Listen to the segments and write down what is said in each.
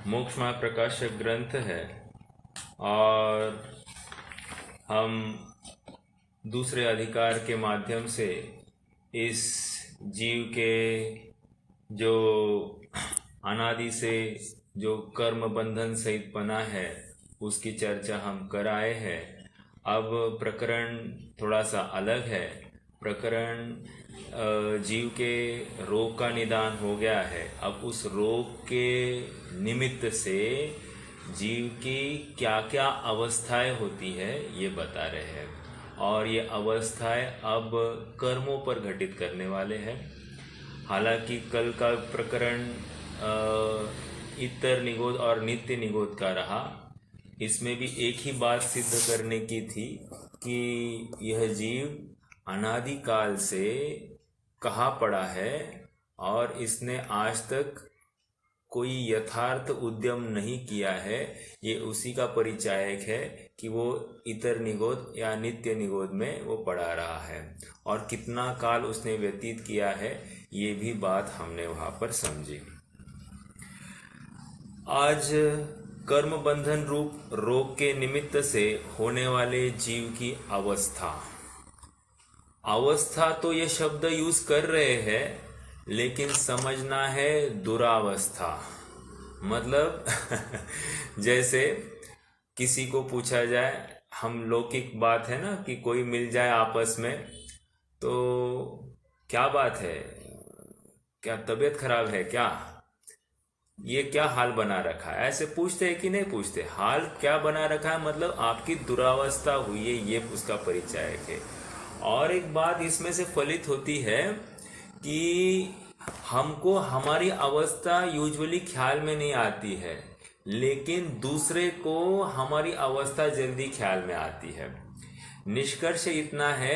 मोक्ष मार्ग प्रकाशक ग्रंथ है और हम दूसरे अधिकार के माध्यम से इस जीव के जो अनादि से जो कर्म बंधन सहित बना है उसकी चर्चा हम कर आए हैं। अब प्रकरण थोड़ा सा अलग है। प्रकरण जीव के रोग का निदान हो गया है। अब उस रोग के निमित्त से जीव की क्या क्या अवस्थाएं होती है ये बता रहे हैं और ये अवस्थाएं अब कर्मों पर घटित करने वाले हैं। हालांकि कल का प्रकरण इतर निगोद और नित्य निगोद का रहा। इसमें भी एक ही बात सिद्ध करने की थी कि यह जीव अनादि काल से कहाँ पड़ा है और इसने आज तक कोई यथार्थ उद्यम नहीं किया है। ये उसी का परिचायक है कि वो इतर निगोद या नित्य निगोद में वो पड़ा रहा है और कितना काल उसने व्यतीत किया है ये भी बात हमने वहां पर समझी। आज कर्म बंधन रूप रोग के निमित्त से होने वाले जीव की अवस्था तो ये शब्द यूज कर रहे हैं लेकिन समझना है दुरावस्था। मतलब जैसे किसी को पूछा जाए, हम लौकिक बात है ना कि कोई मिल जाए आपस में तो क्या बात है, क्या तबीयत खराब है क्या, ये क्या हाल बना रखा है, ऐसे पूछते हैं कि नहीं पूछते। हाल क्या बना रखा है मतलब आपकी दुरावस्था हुई है, ये उसका परिचायक है। और एक बात इसमें से फलित होती है कि हमको हमारी अवस्था यूजुअली ख्याल में नहीं आती है लेकिन दूसरे को हमारी अवस्था जल्दी ख्याल में आती है। निष्कर्ष इतना है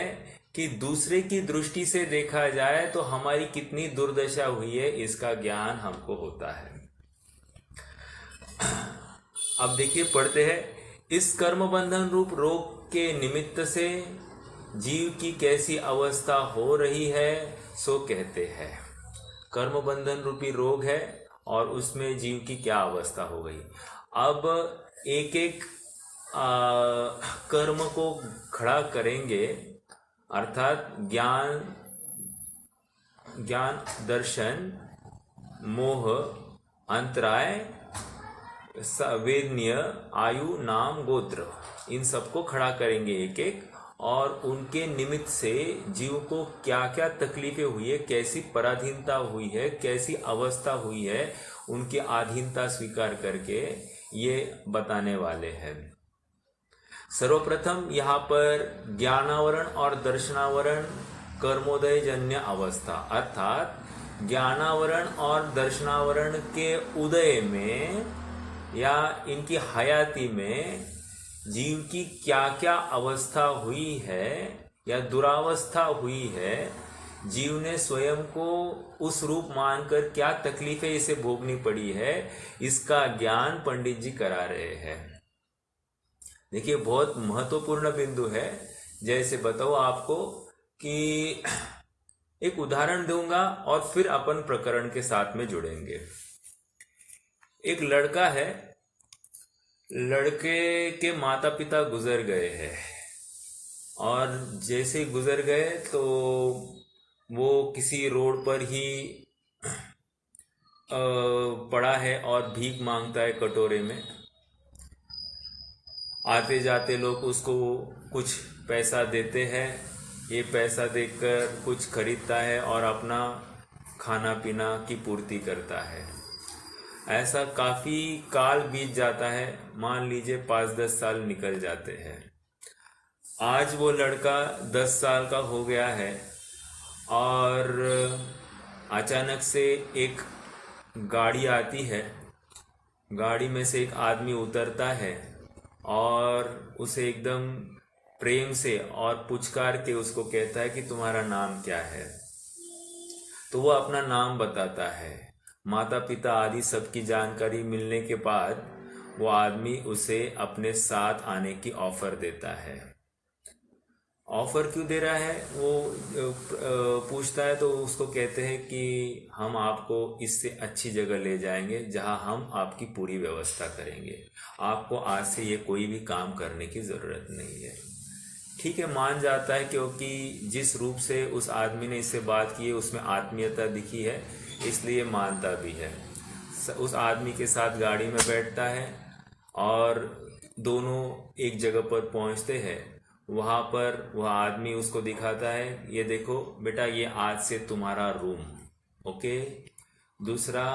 कि दूसरे की दृष्टि से देखा जाए तो हमारी कितनी दुर्दशा हुई है इसका ज्ञान हमको होता है। अब देखिए पढ़ते हैं, इस कर्म बंधन रूप रोग के निमित्त से जीव की कैसी अवस्था हो रही है सो कहते हैं। कर्म बंधन रूपी रोग है और उसमें जीव की क्या अवस्था हो गई। अब एक एक कर्म को खड़ा करेंगे, अर्थात ज्ञान दर्शन मोह अंतराय वेदनीय आयु नाम गोत्र, इन सबको खड़ा करेंगे एक एक और उनके निमित्त से जीव को क्या क्या तकलीफें हुई है, कैसी पराधीनता हुई है, कैसी अवस्था हुई है, उनकी अधीनता स्वीकार करके ये बताने वाले हैं। सर्वप्रथम यहाँ पर ज्ञानावरण और दर्शनावरण कर्मोदय जन्य अवस्था, अर्थात ज्ञानावरण और दर्शनावरण के उदय में या इनकी हयाती में जीव की क्या क्या अवस्था हुई है या दुरावस्था हुई है, जीव ने स्वयं को उस रूप मानकर क्या तकलीफें इसे भोगनी पड़ी है, इसका ज्ञान पंडित जी करा रहे हैं। देखिए बहुत महत्वपूर्ण बिंदु है। जैसे बताओ आपको कि एक उदाहरण दूंगा और फिर अपन प्रकरण के साथ में जुड़ेंगे। एक लड़का है, लड़के के माता पिता गुजर गए हैं और जैसे गुजर गए तो वो किसी रोड पर ही पड़ा है और भीख मांगता है कटोरे में। आते जाते लोग उसको कुछ पैसा देते हैं, ये पैसा देकर कुछ खरीदता है और अपना खाना पीना की पूर्ति करता है। ऐसा काफी काल बीत जाता है, मान लीजिए 5-10 साल निकल जाते हैं। आज वो लड़का 10 साल का हो गया है और अचानक से एक गाड़ी आती है, गाड़ी में से एक आदमी उतरता है और उसे एकदम प्रेम से और पुचकार के उसको कहता है कि तुम्हारा नाम क्या है। तो वो अपना नाम बताता है। माता पिता आदि सबकी जानकारी मिलने के बाद वो आदमी उसे अपने साथ आने की ऑफर देता है ऑफर क्यों दे रहा है वो पूछता है, तो उसको कहते हैं कि हम आपको इससे अच्छी जगह ले जाएंगे जहां हम आपकी पूरी व्यवस्था करेंगे, आपको आज से ये कोई भी काम करने की ज़रूरत नहीं है। ठीक है, मान जाता है क्योंकि जिस रूप से उस आदमी ने इससे बात की है उसमें आत्मीयता दिखी है, इसलिए मानता भी है। उस आदमी के साथ गाड़ी में बैठता है और दोनों एक जगह पर पहुंचते हैं। वहाँ पर वह आदमी उसको दिखाता है, ये देखो बेटा, ये आज से तुम्हारा रूम, ओके। दूसरा,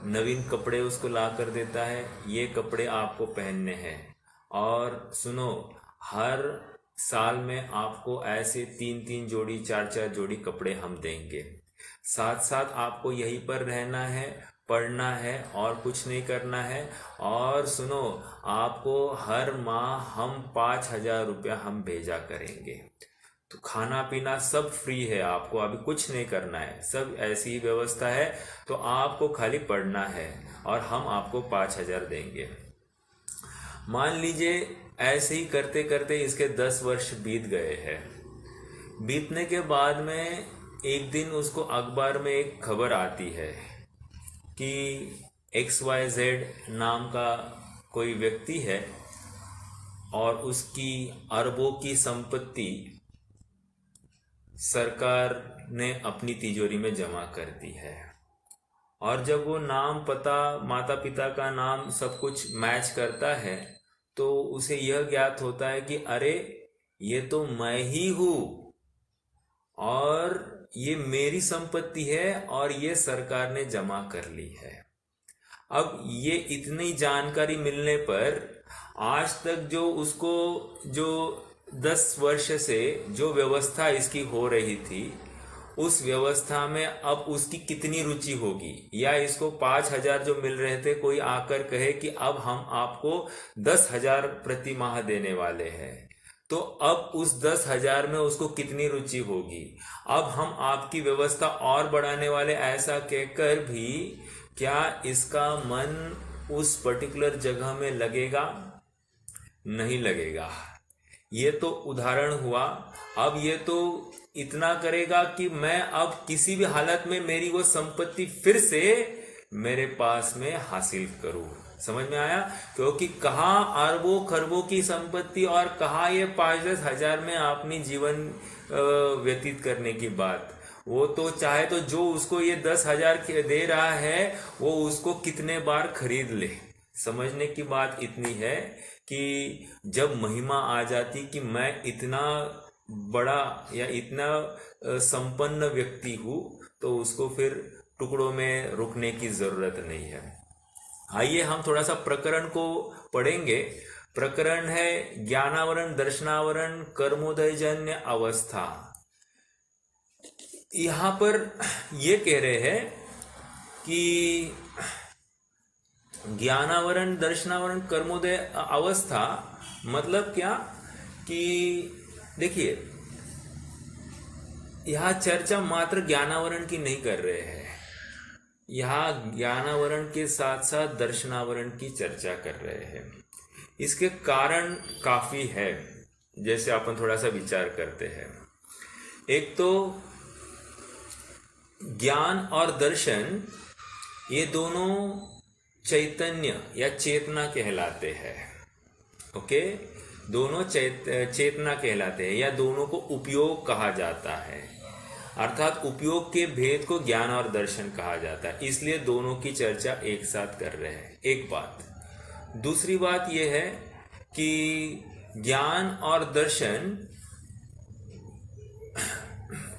नवीन कपड़े उसको ला कर देता है, ये कपड़े आपको पहनने हैं। और सुनो, हर साल में आपको ऐसे 3-3 जोड़ी 4-4 जोड़ी कपड़े हम देंगे। साथ साथ आपको यहीं पर रहना है, पढ़ना है और कुछ नहीं करना है। और सुनो, आपको हर माह हम 5,000 रुपया हम भेजा करेंगे। तो खाना पीना सब फ्री है, आपको अभी कुछ नहीं करना है, सब ऐसी ही व्यवस्था है। तो आपको खाली पढ़ना है और हम आपको 5,000 देंगे। मान लीजिए ऐसे ही करते करते इसके 10 वर्ष बीत गए हैं। बीतने के बाद में एक दिन उसको अखबार में एक खबर आती है कि XYZ नाम का कोई व्यक्ति है और उसकी अरबों की संपत्ति सरकार ने अपनी तिजोरी में जमा कर दी है। और जब वो नाम, पता, माता पिता का नाम सब कुछ मैच करता है तो उसे यह ज्ञात होता है कि अरे, ये तो मैं ही हूँ और ये मेरी संपत्ति है और ये सरकार ने जमा कर ली है। अब ये इतनी जानकारी मिलने पर आज तक जो उसको जो 10 वर्ष से जो व्यवस्था इसकी हो रही थी, उस व्यवस्था में अब उसकी कितनी रुचि होगी। या इसको 5,000 जो मिल रहे थे, कोई आकर कहे कि अब हम आपको 10,000 प्रति माह देने वाले हैं, तो अब उस 10,000 में उसको कितनी रुचि होगी। अब हम आपकी व्यवस्था और बढ़ाने वाले, ऐसा कहकर भी क्या इसका मन उस पर्टिकुलर जगह में लगेगा? नहीं लगेगा। ये तो उदाहरण हुआ। अब ये तो इतना करेगा कि मैं अब किसी भी हालत में मेरी वो संपत्ति फिर से मेरे पास में हासिल करूं। समझ में आया? क्योंकि कहाँ अरबों खरबों की संपत्ति और कहाँ ये 5-10 हजार में अपनी जीवन व्यतीत करने की बात। वो तो चाहे तो जो उसको ये 10,000 दे रहा है वो उसको कितने बार खरीद ले। समझने की बात इतनी है कि जब महिमा आ जाती कि मैं इतना बड़ा या इतना संपन्न व्यक्ति हूँ, तो उसको फिर टुकड़ों में रुकने की जरूरत नहीं है। आइए हम थोड़ा सा प्रकरण को पढ़ेंगे। प्रकरण है ज्ञानावरण दर्शनावरण कर्मोदयजन्य अवस्था। यहां पर ये कह रहे हैं कि ज्ञानावरण दर्शनावरण कर्मोदय अवस्था मतलब क्या कि देखिए, यह चर्चा मात्र ज्ञानावरण की नहीं कर रहे हैं, यह ज्ञानावरण के साथ साथ दर्शनावरण की चर्चा कर रहे हैं। इसके कारण काफी है, जैसे अपन थोड़ा सा विचार करते हैं। एक तो ज्ञान और दर्शन, ये दोनों चैतन्य या चेतना कहलाते हैं। ओके, दोनों चेतना कहलाते हैं या दोनों को उपयोग कहा जाता है। अर्थात उपयोग के भेद को ज्ञान और दर्शन कहा जाता है, इसलिए दोनों की चर्चा एक साथ कर रहे हैं। एक बात। दूसरी बात यह है कि ज्ञान और दर्शन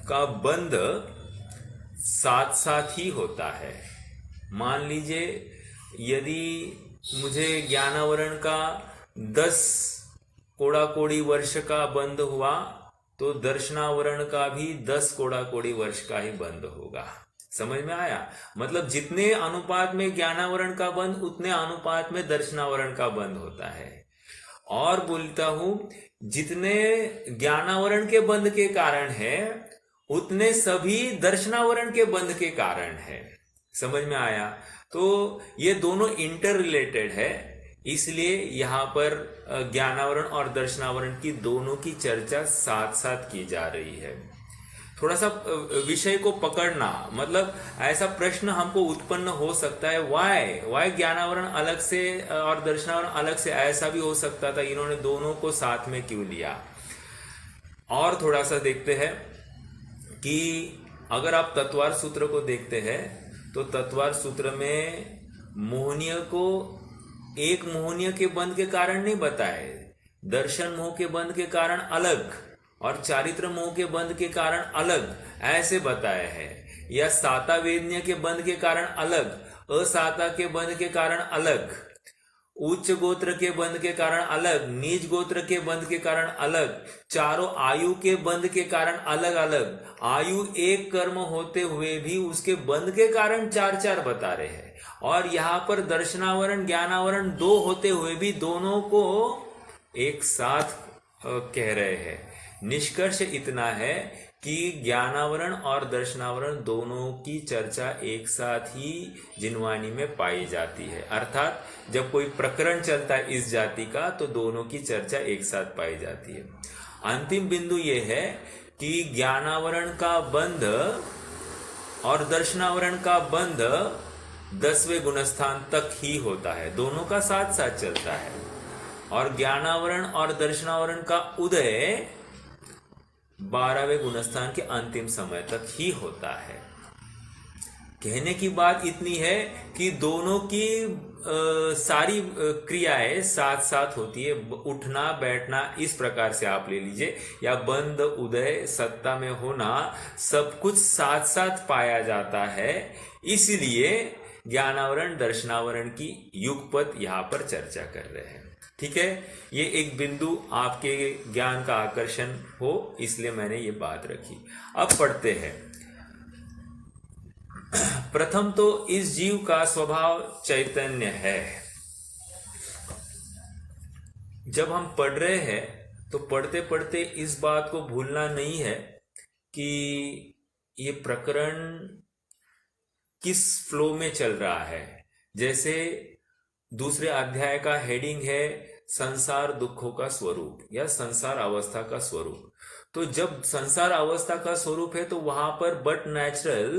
का बंध साथ साथ ही होता है। मान लीजिए यदि मुझे ज्ञानावरण का 10 कोड़ा कोड़ी वर्ष का बंध हुआ, तो दर्शनावरण का भी 10 कोड़ा कोड़ी वर्ष का ही बंध होगा। समझ में आया? मतलब जितने अनुपात में ज्ञानावरण का बंध, उतने अनुपात में दर्शनावरण का बंध होता है। और बोलता हूं, जितने ज्ञानावरण के बंध के कारण है, उतने सभी दर्शनावरण के बंध के कारण है। समझ में आया? तो ये दोनों इंटर रिलेटेड है, इसलिए यहां पर ज्ञानावरण और दर्शनावरण की दोनों की चर्चा साथ साथ की जा रही है। थोड़ा सा विषय को पकड़ना, मतलब ऐसा प्रश्न हमको उत्पन्न हो सकता है, वाई ज्ञानावरण अलग से और दर्शनावरण अलग से, ऐसा भी हो सकता था, इन्होंने दोनों को साथ में क्यों लिया। और थोड़ा सा देखते हैं कि अगर आप तत्वार सूत्र को देखते हैं तो तत्वार सूत्र में मोहनीय को एक मोहनीय के बंध के कारण नहीं बताए, दर्शन मोह के बंध के कारण अलग और चारित्र मोह के बंध के कारण अलग ऐसे बताया है, या साता वेदनीय के बंध के कारण अलग, असाता के बंध के कारण अलग, उच्च गोत्र के बंध के कारण अलग, नीच गोत्र के बंध के कारण अलग, चारों आयु के बंध के कारण अलग अलग, आयु एक कर्म होते हुए भी उसके बंध के कारण चार चार बता रहे हैं, और यहाँ पर दर्शनावरण ज्ञानावरण दो होते हुए भी दोनों को एक साथ कह रहे हैं। निष्कर्ष इतना है कि ज्ञानावरण और दर्शनावरण दोनों की चर्चा एक साथ ही जिनवानी में पाई जाती है, अर्थात जब कोई प्रकरण चलता है इस जाति का तो दोनों की चर्चा एक साथ पाई जाती है। अंतिम बिंदु यह है कि ज्ञानावरण का बंध और दर्शनावरण का बंध 10वें गुणस्थान तक ही होता है, दोनों का साथ साथ चलता है, और ज्ञानावरण और दर्शनावरण का उदय 12वें गुणस्थान के अंतिम समय तक ही होता है। कहने की बात इतनी है कि दोनों की सारी क्रियाएं साथ साथ होती है, उठना बैठना इस प्रकार से आप ले लीजिए, या बंद उदय सत्ता में होना सब कुछ साथ साथ पाया जाता है। इसलिए ज्ञानावरण दर्शनावरण की युगपत यहां पर चर्चा कर रहे हैं। ठीक है, ये एक बिंदु आपके ज्ञान का आकर्षण हो इसलिए मैंने ये बात रखी। अब पढ़ते हैं। प्रथम तो इस जीव का स्वभाव चैतन्य है। जब हम पढ़ रहे हैं तो पढ़ते पढ़ते इस बात को भूलना नहीं है कि ये प्रकरण किस फ्लो में चल रहा है। जैसे दूसरे अध्याय का हेडिंग है संसार दुखों का स्वरूप या संसार अवस्था का स्वरूप। तो जब संसार अवस्था का स्वरूप है तो वहां पर बट नेचुरल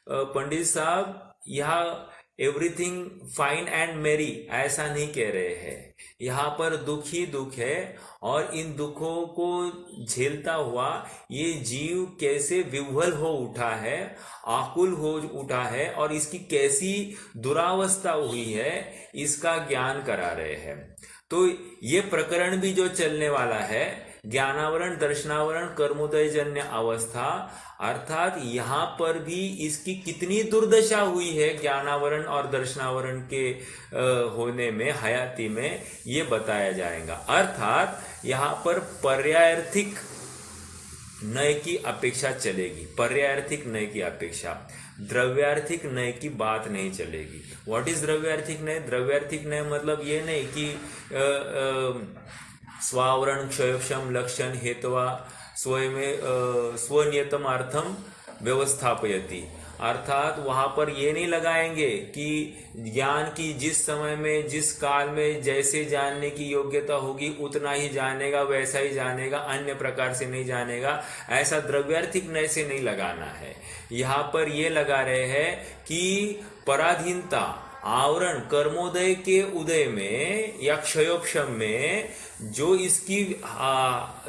पंडित साहब यहाँ एवरीथिंग फाइन एंड मेरी ऐसा नहीं कह रहे हैं। यहाँ पर दुख ही दुख है, और इन दुखों को झेलता हुआ ये जीव कैसे विह्वल हो उठा है, आकुल हो उठा है, और इसकी कैसी दुरावस्था हुई है इसका ज्ञान करा रहे हैं। तो ये प्रकरण भी जो चलने वाला है ज्ञानावरण दर्शनावरण कर्मोदयजन्य अवस्था, अर्थात यहाँ पर भी इसकी कितनी दुर्दशा हुई है ज्ञानावरण और दर्शनावरण के होने में, हयाती में, ये बताया जाएगा। अर्थात यहाँ पर पर्यायार्थिक नय की अपेक्षा चलेगी, पर्यायार्थिक नय की अपेक्षा, द्रव्यार्थिक नय की बात नहीं चलेगी। व्हाट इज द्रव्यार्थिक नय? द्रव्यार्थिक नय मतलब ये नहीं कि स्वावरण क्षयक्षम लक्षण हेतवा स्वनियतम अर्थम व्यवस्थापयति, अर्थात वहां पर ये नहीं लगाएंगे कि ज्ञान की जिस समय में जिस काल में जैसे जानने की योग्यता होगी उतना ही जानेगा, वैसा ही जानेगा, अन्य प्रकार से नहीं जानेगा। ऐसा द्रव्यार्थिक नय से नहीं लगाना है। यहाँ पर ये लगा रहे हैं कि पराधीनता आवरण कर्मोदय के उदय में या क्षयोक्षम में जो इसकी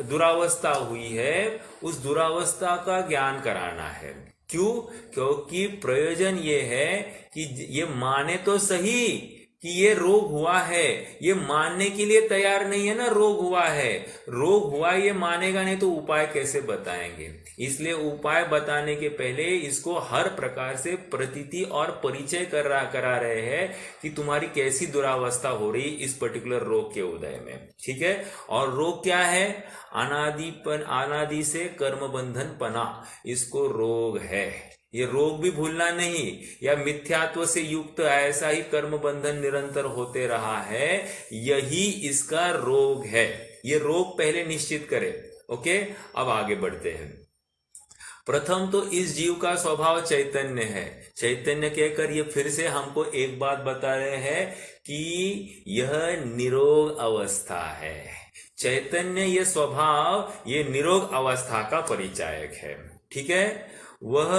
दुरावस्था हुई है उस दुरावस्था का ज्ञान कराना है। क्यों? क्योंकि प्रयोजन ये है कि ये माने तो सही कि ये रोग हुआ है, ये मानने के लिए तैयार नहीं है ना, रोग हुआ है, रोग हुआ ये मानेगा नहीं तो उपाय कैसे बताएंगे। इसलिए उपाय बताने के पहले इसको हर प्रकार से प्रतीति और परिचय करा रहे हैं कि तुम्हारी कैसी दुरावस्था हो रही इस पर्टिकुलर रोग के उदय में। ठीक है, और रोग क्या है? अनादि से कर्म बंधन पना, इसको रोग है। ये रोग भी भूलना नहीं, या मिथ्यात्व से युक्त ऐसा ही कर्म बंधन निरंतर होते रहा है, यही इसका रोग है। ये रोग पहले निश्चित करें। ओके, अब आगे बढ़ते हैं। प्रथम तो इस जीव का स्वभाव चैतन्य है। चैतन्य कहकर ये फिर से हमको एक बात बता रहे हैं कि यह निरोग अवस्था है। चैतन्य ये स्वभाव ये निरोग अवस्था का परिचायक है। ठीक है, वह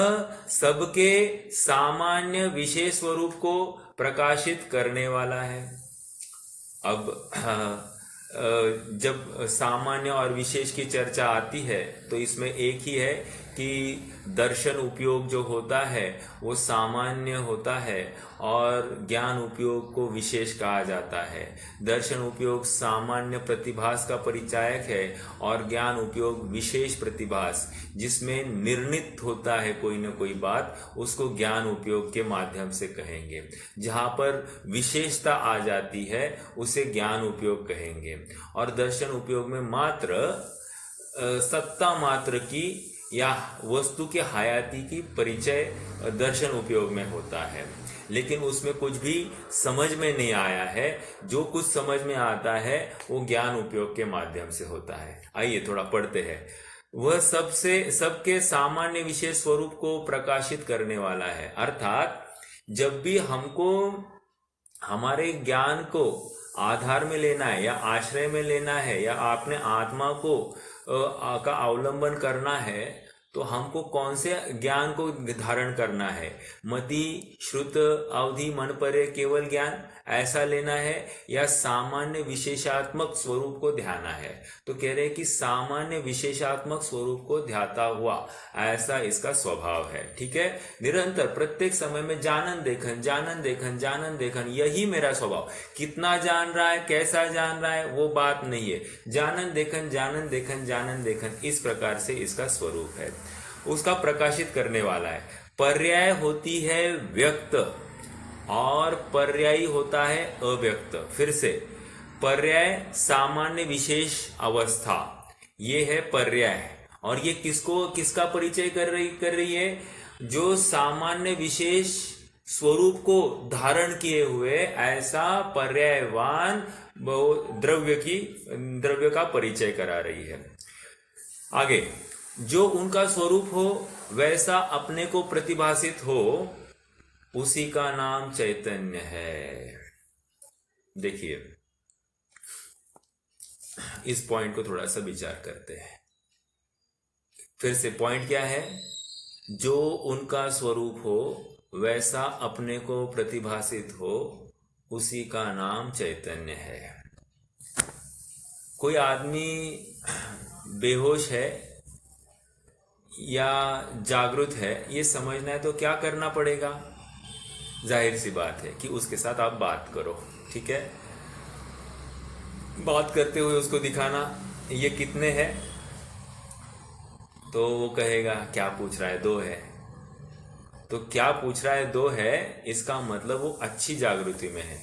सबके सामान्य विशेष स्वरूप को प्रकाशित करने वाला है। अब जब सामान्य और विशेष की चर्चा आती है तो इसमें एक ही है कि दर्शन उपयोग जो होता है वो सामान्य होता है और ज्ञान उपयोग को विशेष कहा जाता है। दर्शन उपयोग सामान्य प्रतिभास का परिचायक है और ज्ञान उपयोग विशेष प्रतिभास जिसमें निर्णित होता है कोई न कोई बात, उसको ज्ञान उपयोग के माध्यम से कहेंगे। जहाँ पर विशेषता आ जाती है उसे ज्ञान उपयोग कहेंगे। और दर्शन उपयोग में मात्र सत्ता मात्र की या वस्तु के हयाती की परिचय दर्शन उपयोग में होता है, लेकिन उसमें कुछ भी समझ में नहीं आया है। जो कुछ समझ में आता है वो ज्ञान उपयोग के माध्यम से होता है। आइए थोड़ा पढ़ते हैं। वह सबके सामान्य विशेष स्वरूप को प्रकाशित करने वाला है। अर्थात जब भी हमको हमारे ज्ञान को आधार में लेना है या आश्रय में लेना है या आपने आत्मा को का अवलंबन करना है तो हमको कौन से ज्ञान को धारण करना है? मति श्रुत अवधि मन परे केवल ज्ञान ऐसा लेना है या सामान्य विशेषात्मक स्वरूप को ध्याना है? तो कह रहे हैं कि सामान्य विशेषात्मक स्वरूप को ध्याता हुआ ऐसा इसका स्वभाव है। ठीक है, निरंतर प्रत्येक समय में जानन देखन जानन देखन जानन देखन, यही मेरा स्वभाव। कितना जान रहा है कैसा जान रहा है वो बात नहीं है, जानन देखन जानन देखन जानन देखन, इस प्रकार से इसका स्वरूप है। उसका प्रकाशित करने वाला है। पर्याय होती है व्यक्त और पर्यायी होता है अव्यक्त। फिर से पर्याय सामान्य विशेष अवस्था, ये है पर्याय। और ये किसका परिचय कर रही है? जो सामान्य विशेष स्वरूप को धारण किए हुए ऐसा पर्यायवान द्रव्य का परिचय करा रही है। आगे, जो उनका स्वरूप हो वैसा अपने को प्रतिभासित हो उसी का नाम चैतन्य है। देखिए इस पॉइंट को थोड़ा सा विचार करते हैं। फिर से पॉइंट क्या है? जो उनका स्वरूप हो वैसा अपने को प्रतिभासित हो उसी का नाम चैतन्य है। कोई आदमी बेहोश है या जागृत है ये समझना है तो क्या करना पड़ेगा? जाहिर सी बात है कि उसके साथ आप बात करो। ठीक है, बात करते हुए उसको दिखाना ये कितने हैं, तो वो कहेगा क्या पूछ रहा है, 2 है। तो क्या पूछ रहा है 2 है, इसका मतलब वो अच्छी जागृति में है।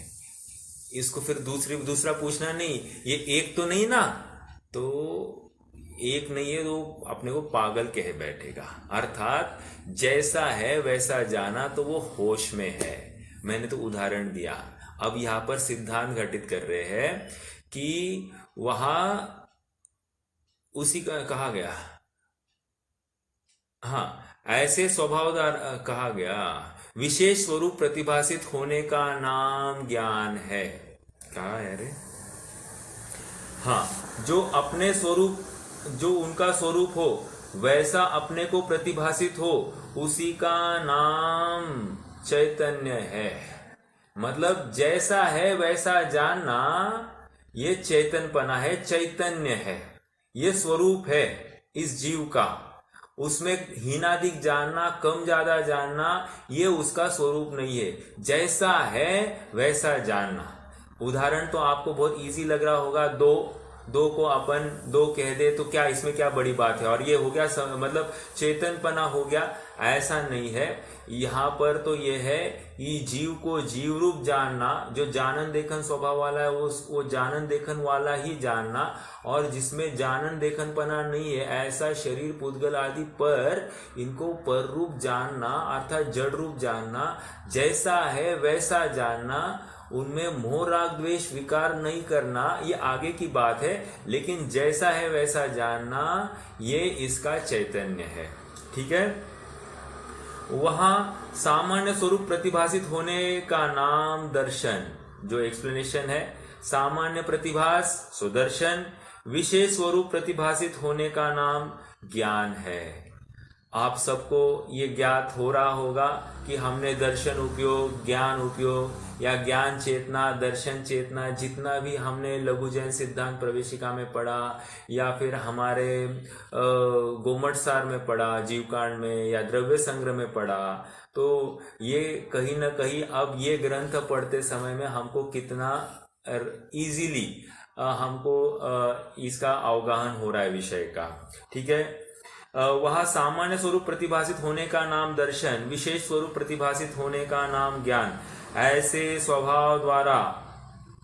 इसको फिर दूसरा पूछना नहीं, ये 1 तो नहीं ना, तो 1 नहीं है तो अपने को पागल कह बैठेगा। अर्थात जैसा है वैसा जाना तो वो होश में है। मैंने तो उदाहरण दिया। अब यहां पर सिद्धांत घटित कर रहे हैं कि वहां उसी का कहा गया, हाँ ऐसे स्वभावदार कहा गया, विशेष स्वरूप प्रतिभासित होने का नाम ज्ञान है। कहा है रे? हाँ, जो अपने स्वरूप, जो उनका स्वरूप हो वैसा अपने को प्रतिभासित हो उसी का नाम चैतन्य है। मतलब जैसा है वैसा जानना ये चैतन्यपना है, चैतन्य है, ये स्वरूप है इस जीव का। उसमें हीनाधिक जानना, कम ज्यादा जानना ये उसका स्वरूप नहीं है। जैसा है वैसा जानना। उदाहरण तो आपको बहुत इजी लग रहा होगा। दो को अपन 2 कह दे तो क्या इसमें क्या बड़ी बात है और ये हो गया मतलब चेतनपना हो गया, ऐसा नहीं है। यहाँ पर तो ये है कि जीव को जीव रूप जानना, जो जानन देखन स्वभाव वाला है वो जानन देखन वाला ही जानना, और जिसमें जानन देखनपना नहीं है ऐसा शरीर पुद्गल आदि पर इनको पर रूप जानना अर्थात जड़ रूप जानना, जैसा है वैसा जानना, उनमें मोह राग द्वेष विकार नहीं करना, ये आगे की बात है। लेकिन जैसा है वैसा जानना ये इसका चैतन्य है। ठीक है। वहां सामान्य स्वरूप प्रतिभासित होने का नाम दर्शन, जो एक्सप्लेनेशन है, सामान्य प्रतिभास सुदर्शन, विशेष स्वरूप प्रतिभासित होने का नाम ज्ञान है। आप सबको ये ज्ञात हो रहा होगा कि हमने दर्शन उपयोग, ज्ञान उपयोग या ज्ञान चेतना, दर्शन चेतना, जितना भी हमने लघु जैन सिद्धांत प्रवेशिका में पढ़ा या फिर हमारे गोमट सार में पढ़ा, जीवकांड में या द्रव्य संग्रह में पढ़ा, तो ये कहीं ना कहीं अब ये ग्रंथ पढ़ते समय में हमको कितना इजीली हमको इसका अवगाहन हो रहा है विषय का। ठीक है। वह सामान्य स्वरूप प्रतिभासित होने का नाम दर्शन, विशेष स्वरूप प्रतिभासित होने का नाम ज्ञान, ऐसे स्वभाव द्वारा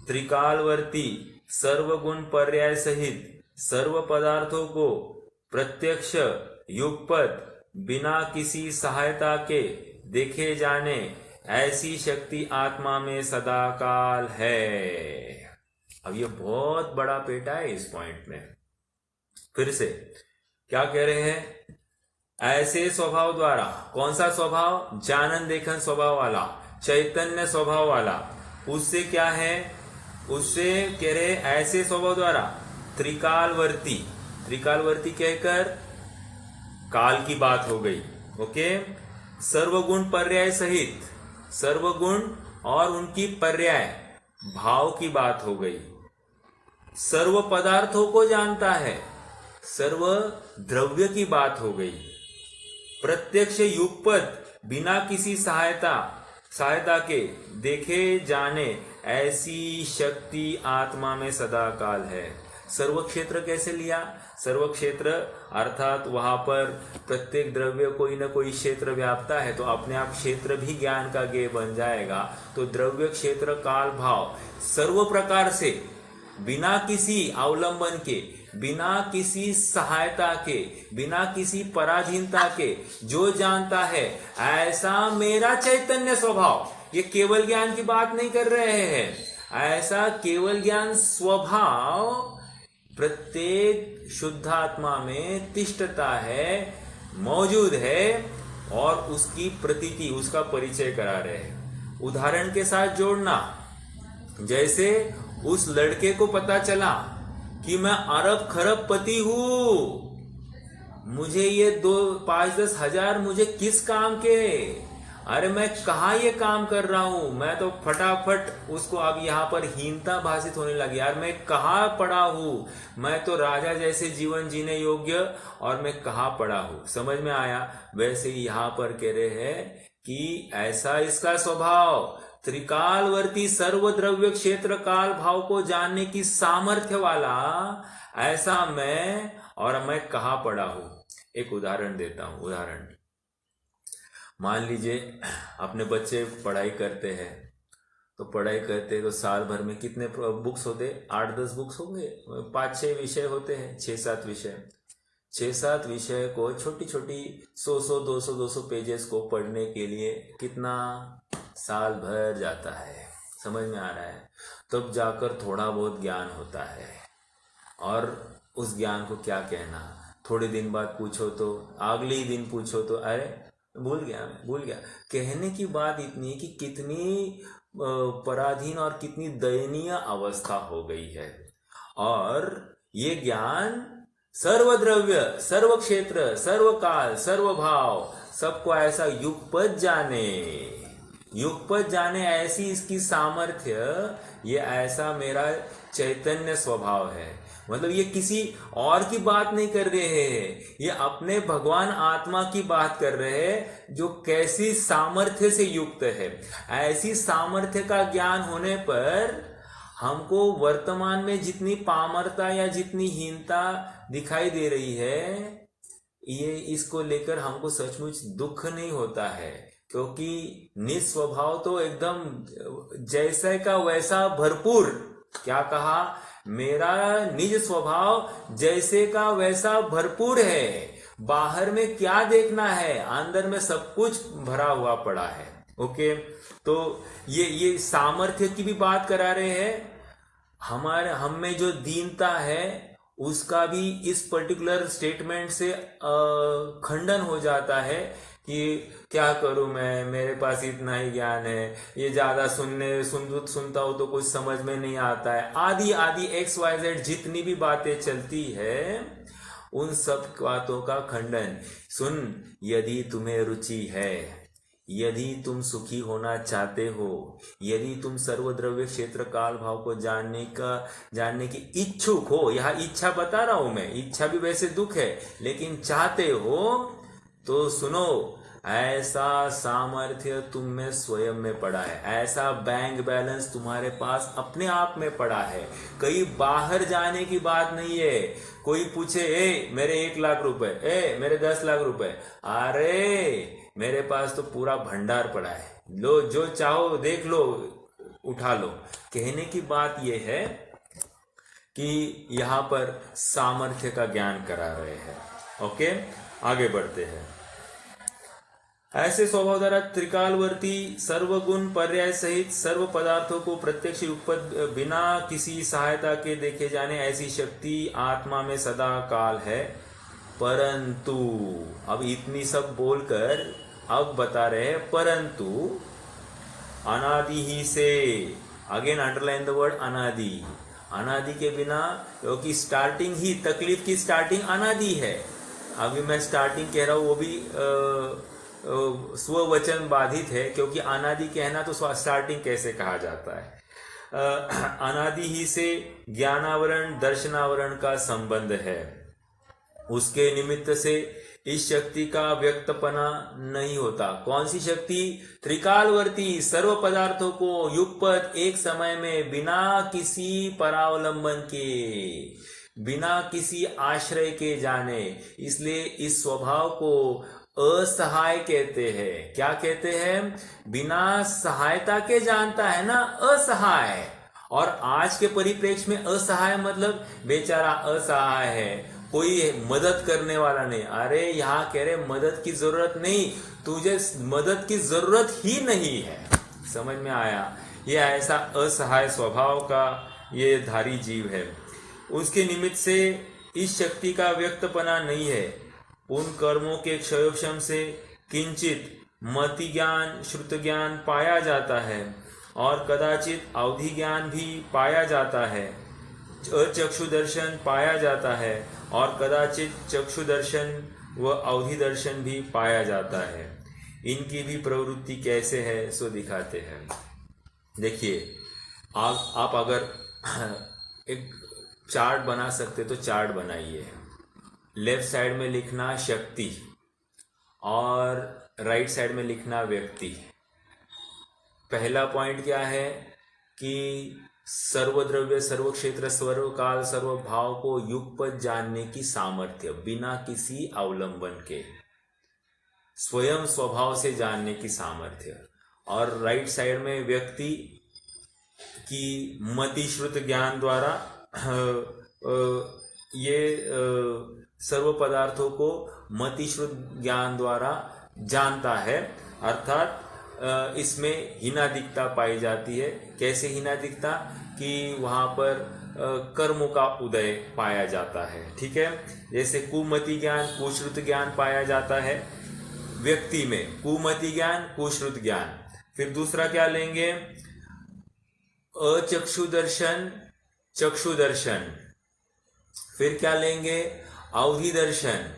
त्रिकालवर्ती सर्वगुण पर्याय सहित सर्व पदार्थों को प्रत्यक्ष युगपत बिना किसी सहायता के देखे जाने ऐसी शक्ति आत्मा में सदा काल है। अब ये बहुत बड़ा पेटा है इस पॉइंट में। फिर से क्या कह रहे हैं? ऐसे स्वभाव द्वारा, कौन सा स्वभाव? जानन देखन स्वभाव वाला, चैतन्य स्वभाव वाला। उससे क्या है? उससे कह रहे ऐसे स्वभाव द्वारा त्रिकालवर्ती, त्रिकालवर्ती कहकर काल की बात हो गई। ओके। सर्वगुण पर्याय सहित, सर्वगुण और उनकी पर्याय भाव की बात हो गई। सर्व पदार्थों को जानता है, सर्व द्रव्य की बात हो गई। प्रत्यक्ष युगपत बिना किसी सहायता के देखे जाने ऐसी शक्ति आत्मा में सदा काल है। सर्व क्षेत्र कैसे लिया? सर्व क्षेत्र अर्थात वहां पर प्रत्येक द्रव्य कोई ना कोई क्षेत्र व्यापता है, तो अपने आप क्षेत्र भी ज्ञान का गेय बन जाएगा। तो द्रव्य क्षेत्र काल भाव सर्व प्रकार से बिना किसी अवलंबन के, बिना किसी सहायता के, बिना किसी पराधीनता के जो जानता है, ऐसा मेरा चैतन्य स्वभाव। ये केवल ज्ञान की बात नहीं कर रहे हैं। ऐसा केवल ज्ञान स्वभाव प्रत्येक शुद्धात्मा में तिष्ठता है, मौजूद है, और उसकी प्रतीति, उसका परिचय करा रहे हैं। उदाहरण के साथ जोड़ना, जैसे उस लड़के को पता चला कि मैं अरब खरब पति हूं, मुझे ये 5-10 हजार मुझे किस काम के? अरे मैं कहा ये काम कर रहा हूं, मैं तो फटाफट उसको अब यहां पर हीनता भाषित होने लगी। यार मैं कहा पड़ा हूं, मैं तो राजा जैसे जीवन जीने योग्य, और मैं कहा पड़ा हूं। समझ में आया? वैसे ही यहां पर कह रहे हैं कि ऐसा इसका स्वभाव, त्रिकालवर्ती सर्वद्रव्य क्षेत्र काल भाव को जानने की सामर्थ्य वाला, ऐसा मैं, और मैं कहा पड़ा हूं। एक उदाहरण देता हूं। उदाहरण, मान लीजिए अपने बच्चे पढ़ाई करते हैं, तो पढ़ाई करते हैं तो साल भर में कितने बुक्स होते? 8-10 बुक्स होंगे। 5-6 विषय होते हैं, 6-7 विषय। 6-7 विषय को छोटी छोटी 100-100, 200-200 पेजेस को पढ़ने के लिए कितना साल भर जाता है। समझ में आ रहा है? तब जाकर थोड़ा बहुत ज्ञान होता है। और उस ज्ञान को क्या कहना, थोड़े दिन बाद पूछो तो, अगले ही दिन पूछो तो, अरे भूल गया। कहने की बात इतनी कि कितनी पराधीन और कितनी दयनीय अवस्था हो गई है। और ये ज्ञान सर्वद्रव्य, सर्व क्षेत्र, सर्वकाल, सर्वभाव, सबको ऐसा युगपत जाने ऐसी इसकी सामर्थ्य, ये ऐसा मेरा चैतन्य स्वभाव है। मतलब ये किसी और की बात नहीं कर रहे हैं, ये अपने भगवान आत्मा की बात कर रहे हैं, जो कैसी सामर्थ्य से युक्त है। ऐसी सामर्थ्य का ज्ञान होने पर हमको वर्तमान में जितनी पामरता या जितनी हीनता दिखाई दे रही है, ये इसको लेकर हमको सचमुच दुख नहीं होता है, क्योंकि निस्वभाव तो एकदम जैसे का वैसा भरपूर। क्या कहा? मेरा निज स्वभाव जैसे का वैसा भरपूर है। बाहर में क्या देखना है, अंदर में सब कुछ भरा हुआ पड़ा है। ओके। तो ये सामर्थ्य की भी बात करा रहे हैं। हम में जो दीनता है उसका भी इस पर्टिकुलर स्टेटमेंट से खंडन हो जाता है कि क्या करूं मैं, मेरे पास इतना ही ज्ञान है, ये ज्यादा सुनता हूं तो कुछ समझ में नहीं आता है, आदि आदि XYZ जितनी भी बातें चलती है उन सब बातों का खंडन। सुन, यदि तुम्हें रुचि है, यदि तुम सुखी होना चाहते हो, यदि तुम सर्वद्रव्य क्षेत्र काल भाव को जानने की इच्छुक हो, यह इच्छा बता रहा हूं मैं, इच्छा भी वैसे दुख है, लेकिन चाहते हो तो सुनो, ऐसा सामर्थ्य तुम में स्वयं में पड़ा है, ऐसा बैंक बैलेंस तुम्हारे पास अपने आप में पड़ा है। कहीं बाहर जाने की बात नहीं है। कोई पूछे मेरे 1 लाख रुपए, मेरे 10 लाख रुपए, अरे मेरे पास तो पूरा भंडार पड़ा है, लो जो चाहो देख लो, उठा लो। कहने की बात यह है कि यहां पर सामर्थ्य का ज्ञान करा रहे हैं। ओके, आगे बढ़ते हैं। ऐसे स्वभाव द्वारा त्रिकालवर्ती सर्वगुण पर्याय सहित सर्व पदार्थों को प्रत्यक्ष बिना किसी सहायता के देखे जाने ऐसी शक्ति आत्मा में सदा काल है। परंतु अब इतनी सब बोलकर अब बता रहे हैं, परंतु अनादि ही से, अगेन अंडरलाइन द वर्ड अनादि, अनादि के बिना, क्योंकि स्टार्टिंग ही, तकलीफ की स्टार्टिंग अनादि है। अभी मैं स्टार्टिंग कह रहा हूं वो भी स्ववचन बाधित है, क्योंकि अनादि कहना तो स्टार्टिंग कैसे कहा जाता है। अनादि ही से ज्ञानावरण दर्शनावरण का संबंध है, उसके निमित्त से इस शक्ति का व्यक्तपना नहीं होता। कौन सी शक्ति? त्रिकालवर्ती सर्व पदार्थों को युगपत एक समय में बिना किसी परावलंबन के, बिना किसी आश्रय के जाने, इसलिए इस स्वभाव को असहाय कहते हैं। क्या कहते हैं? बिना सहायता के जानता है ना, असहाय। और आज के परिप्रेक्ष्य में असहाय मतलब बेचारा असहाय है, कोई मदद करने वाला नहीं। अरे यहां कह रहे मदद की जरूरत नहीं, तुझे मदद की जरूरत ही नहीं है। समझ में आया? ये ऐसा असहाय स्वभाव का ये धारी जीव है। उसके निमित्त से इस शक्ति का व्यक्तपना नहीं है। उन कर्मों के क्षयोक्षम से किंचित मति ज्ञान श्रुत ज्ञान पाया जाता है और कदाचित अवधि ज्ञान भी पाया जाता है, चक्षु दर्शन पाया जाता है और कदाचित चक्षु दर्शन व अवधि दर्शन भी पाया जाता है। इनकी भी प्रवृत्ति कैसे है सो दिखाते हैं। देखिए, आप अगर एक चार्ट बना सकते तो चार्ट बनाइए। लेफ्ट साइड में लिखना शक्ति और राइट साइड में लिखना व्यक्ति। पहला पॉइंट क्या है कि सर्वद्रव्य सर्व क्षेत्र सर्व काल सर्व भाव को युगपत जानने की सामर्थ्य, बिना किसी अवलंबन के स्वयं स्वभाव से जानने की सामर्थ्य। और राइट साइड में व्यक्ति की मतिश्रुत ज्ञान द्वारा ये सर्व पदार्थों को मतिश्रुत ज्ञान द्वारा जानता है, अर्थात इसमें हीनादिकता पाई जाती है। कैसे हीनादिकता? कि वहां पर कर्मों का उदय पाया जाता है। ठीक है, जैसे कुमति ज्ञान कुश्रुत ज्ञान पाया जाता है व्यक्ति में, कुमति ज्ञान कुश्रुत ज्ञान। फिर दूसरा क्या लेंगे? अचक्षु दर्शन चक्षु दर्शन। फिर क्या लेंगे? अवधि दर्शन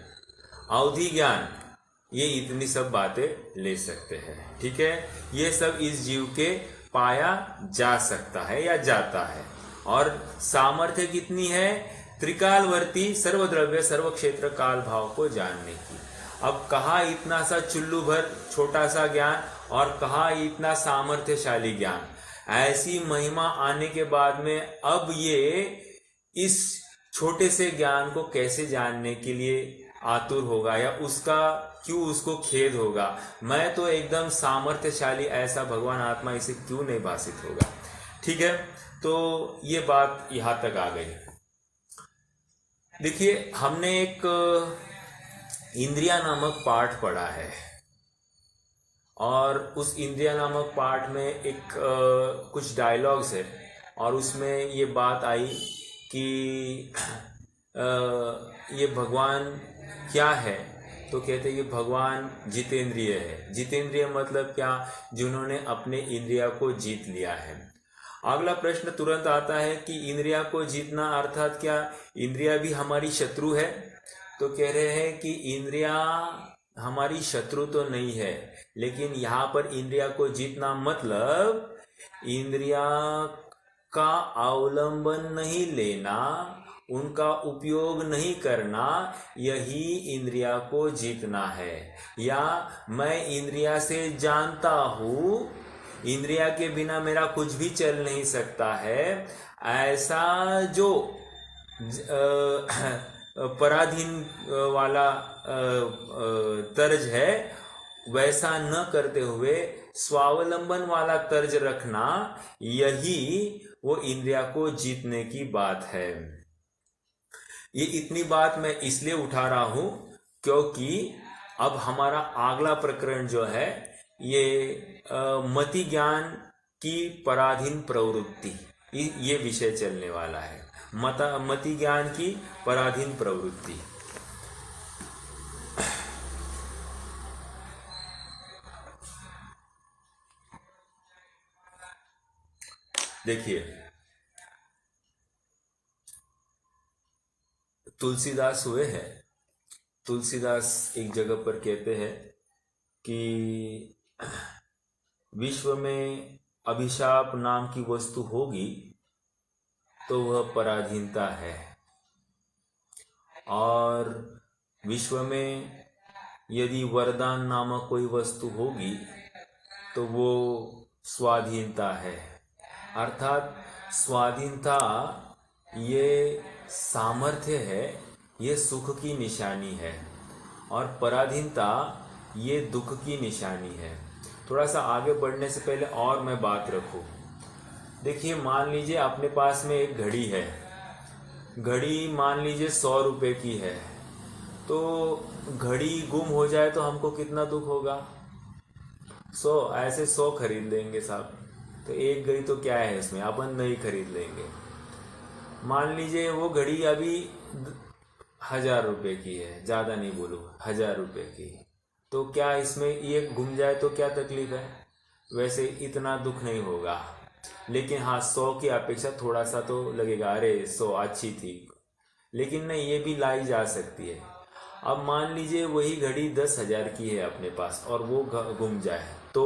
अवधि ज्ञान। ये इतनी सब बातें ले सकते हैं। ठीक है, ये सब इस जीव के पाया जा सकता है या जाता है। और सामर्थ्य कितनी है? त्रिकालवर्ती सर्वद्रव्य सर्व क्षेत्र काल भाव को जानने की। अब कहा इतना सा चुल्लू भर छोटा सा ज्ञान और कहा इतना सामर्थ्यशाली ज्ञान। ऐसी महिमा आने के बाद में अब ये इस छोटे से ज्ञान को कैसे जानने के लिए आतुर होगा, या उसका क्यों उसको खेद होगा? मैं तो एकदम सामर्थ्यशाली ऐसा भगवान आत्मा, इसे क्यों नहीं भाषित होगा? ठीक है, तो ये बात यहां तक आ गई। देखिए, हमने एक इंद्रिया नामक पाठ पढ़ा है और उस इंद्रिया नामक पाठ में एक कुछ डायलॉग्स है और उसमें ये बात आई कि ये भगवान क्या है, तो कहते हैं कि भगवान जितेंद्रिय है। जितेंद्रिय मतलब क्या, जिन्होंने अपने इंद्रिया को जीत लिया है। अगला प्रश्न तुरंत आता है कि इंद्रिया को जीतना अर्थात क्या, इंद्रिया भी हमारी शत्रु है? तो कह रहे हैं कि इंद्रिया हमारी शत्रु तो नहीं है, लेकिन यहाँ पर इंद्रिया को जीतना मतलब इंद्रिया का अवलंबन नहीं लेना, उनका उपयोग नहीं करना, यही इंद्रिया को जीतना है। या मैं इंद्रिया से जानता हूँ, इंद्रिया के बिना मेरा कुछ भी चल नहीं सकता है, ऐसा जो पराधीन वाला तर्ज है, वैसा न करते हुए स्वावलंबन वाला तर्ज रखना, यही वो इंद्रिया को जीतने की बात है। ये इतनी बात मैं इसलिए उठा रहा हूं क्योंकि अब हमारा अगला प्रकरण जो है ये मति ज्ञान की पराधीन प्रवृत्ति, ये विषय चलने वाला है। मति ज्ञान की पराधीन प्रवृत्ति। देखिए, तुलसीदास हुए हैं। तुलसीदास एक जगह पर कहते हैं कि विश्व में अभिशाप नाम की वस्तु होगी तो वह पराधीनता है, और विश्व में यदि वरदान नामक कोई वस्तु होगी तो वो स्वाधीनता है। अर्थात स्वाधीनता ये सामर्थ्य है, ये सुख की निशानी है, और पराधीनता ये दुख की निशानी है। थोड़ा सा आगे बढ़ने से पहले और मैं बात रखूं। देखिए, मान लीजिए अपने पास में एक घड़ी है, घड़ी मान लीजिए 100 रुपए की है, तो घड़ी गुम हो जाए तो हमको कितना दुख होगा? 100, ऐसे 100 खरीद लेंगे साहब, तो एक घड़ी तो क्या है इसमें, अपन नहीं खरीद लेंगे। मान लीजिए वो घड़ी अभी 1000 रुपए की है, ज़्यादा नहीं बोलूँ, 1000 रुपए की, तो क्या इसमें ये घूम जाए तो क्या तकलीफ है? वैसे इतना दुख नहीं होगा, लेकिन हाँ 100 की अपेक्षा थोड़ा सा तो लगेगा, अरे 100 अच्छी थी, लेकिन नहीं, ये भी लाई जा सकती है। अब मान लीजिए वही घड़ी 10,000 की है अपने पास और वो घूम जाए तो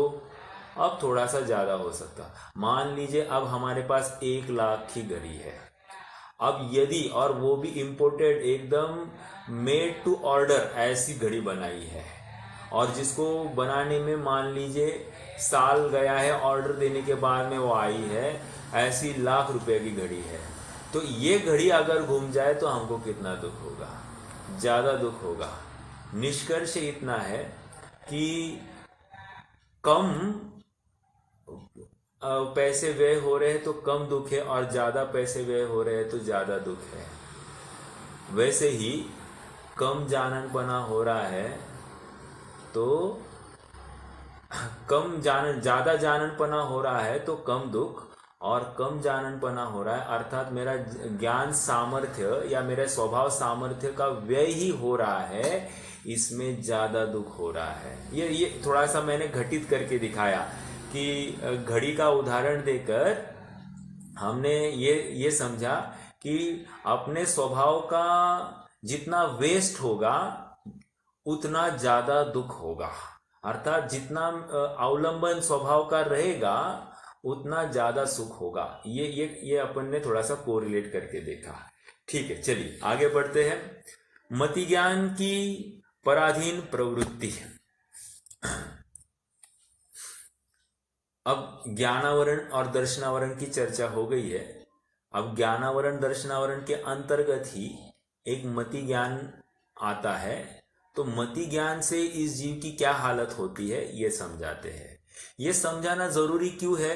अब थोड़ा सा ज़्यादा हो सकता। मान लीजिए अब हमारे पास 1 लाख की घड़ी है, अब यदि, और वो भी इम्पोर्टेड, एकदम मेड टू ऑर्डर ऐसी घड़ी बनाई है, और जिसको बनाने में मान लीजिए साल गया है, ऑर्डर देने के बाद में वो आई है, ऐसी लाख रुपए की घड़ी है, तो ये घड़ी अगर घूम जाए तो हमको कितना दुख होगा? ज़्यादा दुख होगा। निष्कर्ष इतना है कि कम पैसे व्यय हो रहे हैं तो कम दुख है, और ज़्यादा पैसे व्यय हो रहे हैं तो ज़्यादा दुख है। वैसे ही कम जाननपना हो रहा है तो ज़्यादा जाननपना हो रहा है तो कम दुख, और कम जाननपना हो रहा है अर्थात मेरा ज्ञान सामर्थ्य या मेरा स्वभाव सामर्थ्य का व्यय ही हो रहा है, इसमें ज़्यादा दुख हो रहा है। ये थोड़ा सा मैंने घटित करके दिखाया कि घड़ी का उदाहरण देकर हमने ये समझा कि अपने स्वभाव का जितना वेस्ट होगा उतना ज़्यादा दुख होगा, अर्थात जितना अवलंबन स्वभाव का रहेगा उतना ज़्यादा सुख होगा। ये अपन ने थोड़ा सा कोरिलेट करके देखा। ठीक है, चलिए आगे बढ़ते हैं। मति ज्ञान की पराधीन प्रवृत्ति। अब ज्ञानावरण और दर्शनावरण की चर्चा हो गई है। अब ज्ञानावरण दर्शनावरण के अंतर्गत ही एक मति ज्ञान आता है, तो मति ज्ञान से इस जीव की क्या हालत होती है ये समझाते हैं। ये समझाना जरूरी क्यों है?